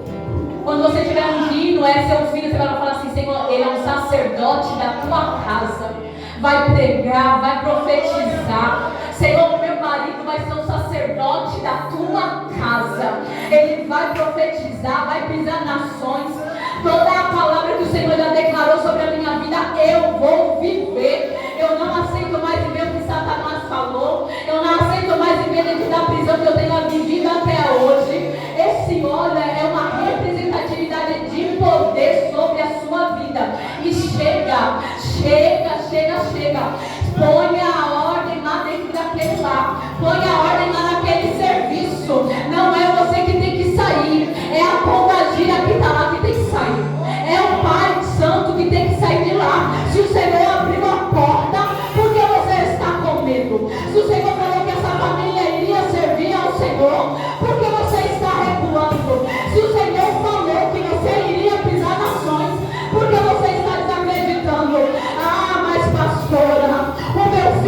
Quando você estiver ungindo, é seu filho, você vai falar assim: Senhor, ele é um sacerdote da tua casa. Vai pregar, vai profetizar. Senhor, meu marido vai ser um sacerdote da tua casa. Ele vai profetizar, vai pisar nações. Toda a palavra que o Senhor já declarou sobre a minha vida, eu vou viver. Eu não aceito mais viver o que Satanás falou. Eu não aceito mais viver dentro da prisão que eu tenho vivido até hoje. Esse óleo é uma representatividade de poder sobre a sua vida. E chega. Ponha a ordem lá dentro daquele lá. Ponha a ordem lá naquele serviço. Não é você que tem que sair. É a pombagira que está lá que tem que sair. É o Pai Santo que tem que sair de lá. Se o Senhor abriu a porta, por que você está com medo? Se o Senhor falou que essa família iria servir ao Senhor, por que você está recuando? Se o Senhor falou que você iria pisar nações, por que você está desacreditando? Ah, mas pastora, o meu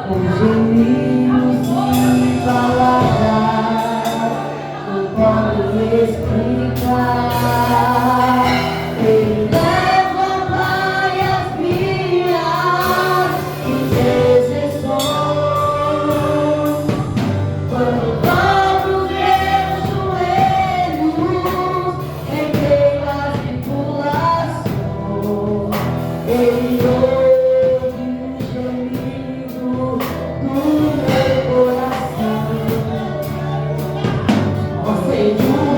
com gemidos e palavras não podem explicar. Ele leva várias minhas intercessões. Quando dobro meus joelhos em meio às tribulações, Ele ouve o gemido do meu coração. Ó Senhor,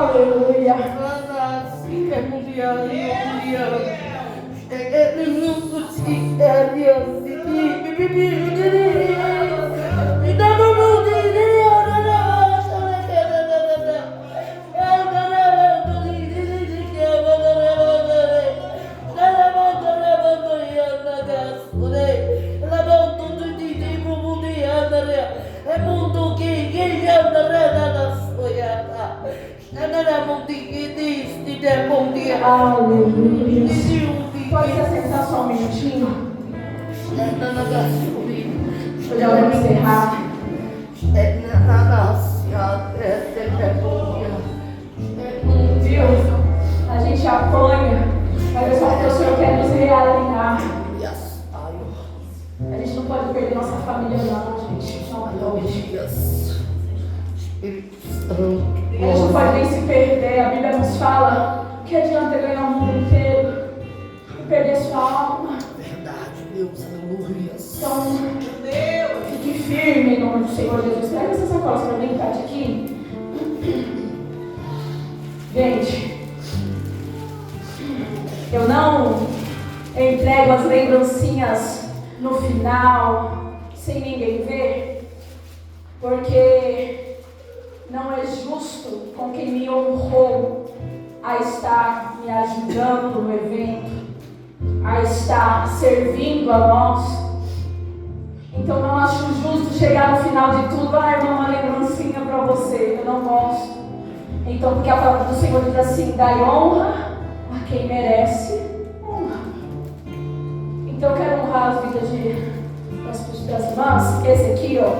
Aleluia. Aleluia. Pode se assentar só um minutinho. Já vamos encerrar. Viu? A gente apanha, mas é só porque o Senhor quer nos realinhar. A gente não pode perder nossa família, não, gente. Não pode. A gente não pode nem se perder. A Bíblia nos fala que adianta ganhar o mundo inteiro e perder sua alma. Verdade, Deus, aleluia. Então, fique firme em nome do Senhor Jesus. Pega essa sacola para mim, Tati, aqui. Gente, eu não entrego as lembrancinhas no final, sem ninguém ver, porque não é justo com quem me honrou a estar me ajudando no evento, a estar servindo a nós. Então não acho justo chegar no final de tudo, irmã, uma lembrancinha para você. Eu não gosto. Então, porque a palavra do Senhor diz assim: dai honra a quem merece honra. Então eu quero honrar as vidas das irmãs. Esse aqui, ó,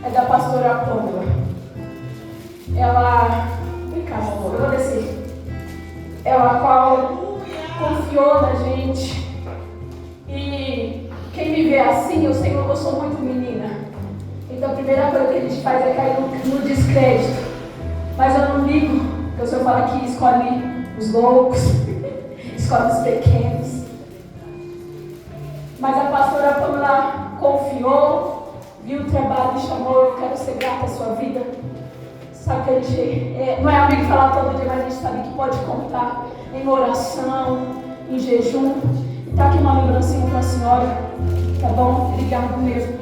é da pastora Pâmela. Ela, vem cá, meu amor, eu vou descer. Ela a qual confiou na gente. E quem me vê assim, eu sou muito menina. Então a primeira coisa que a gente faz é cair no descrédito. Mas eu não ligo, porque o Senhor fala que escolhe os loucos, escolhe os pequenos. Mas a pastora Pâmela confiou, viu o trabalho e chamou. Eu quero ser grata à sua vida. Sabe que a gente não é amigo falar todo dia, mas a gente sabe que pode contar em oração, em jejum. E tá aqui uma lembrancinha para a senhora, tá bom? Obrigado mesmo.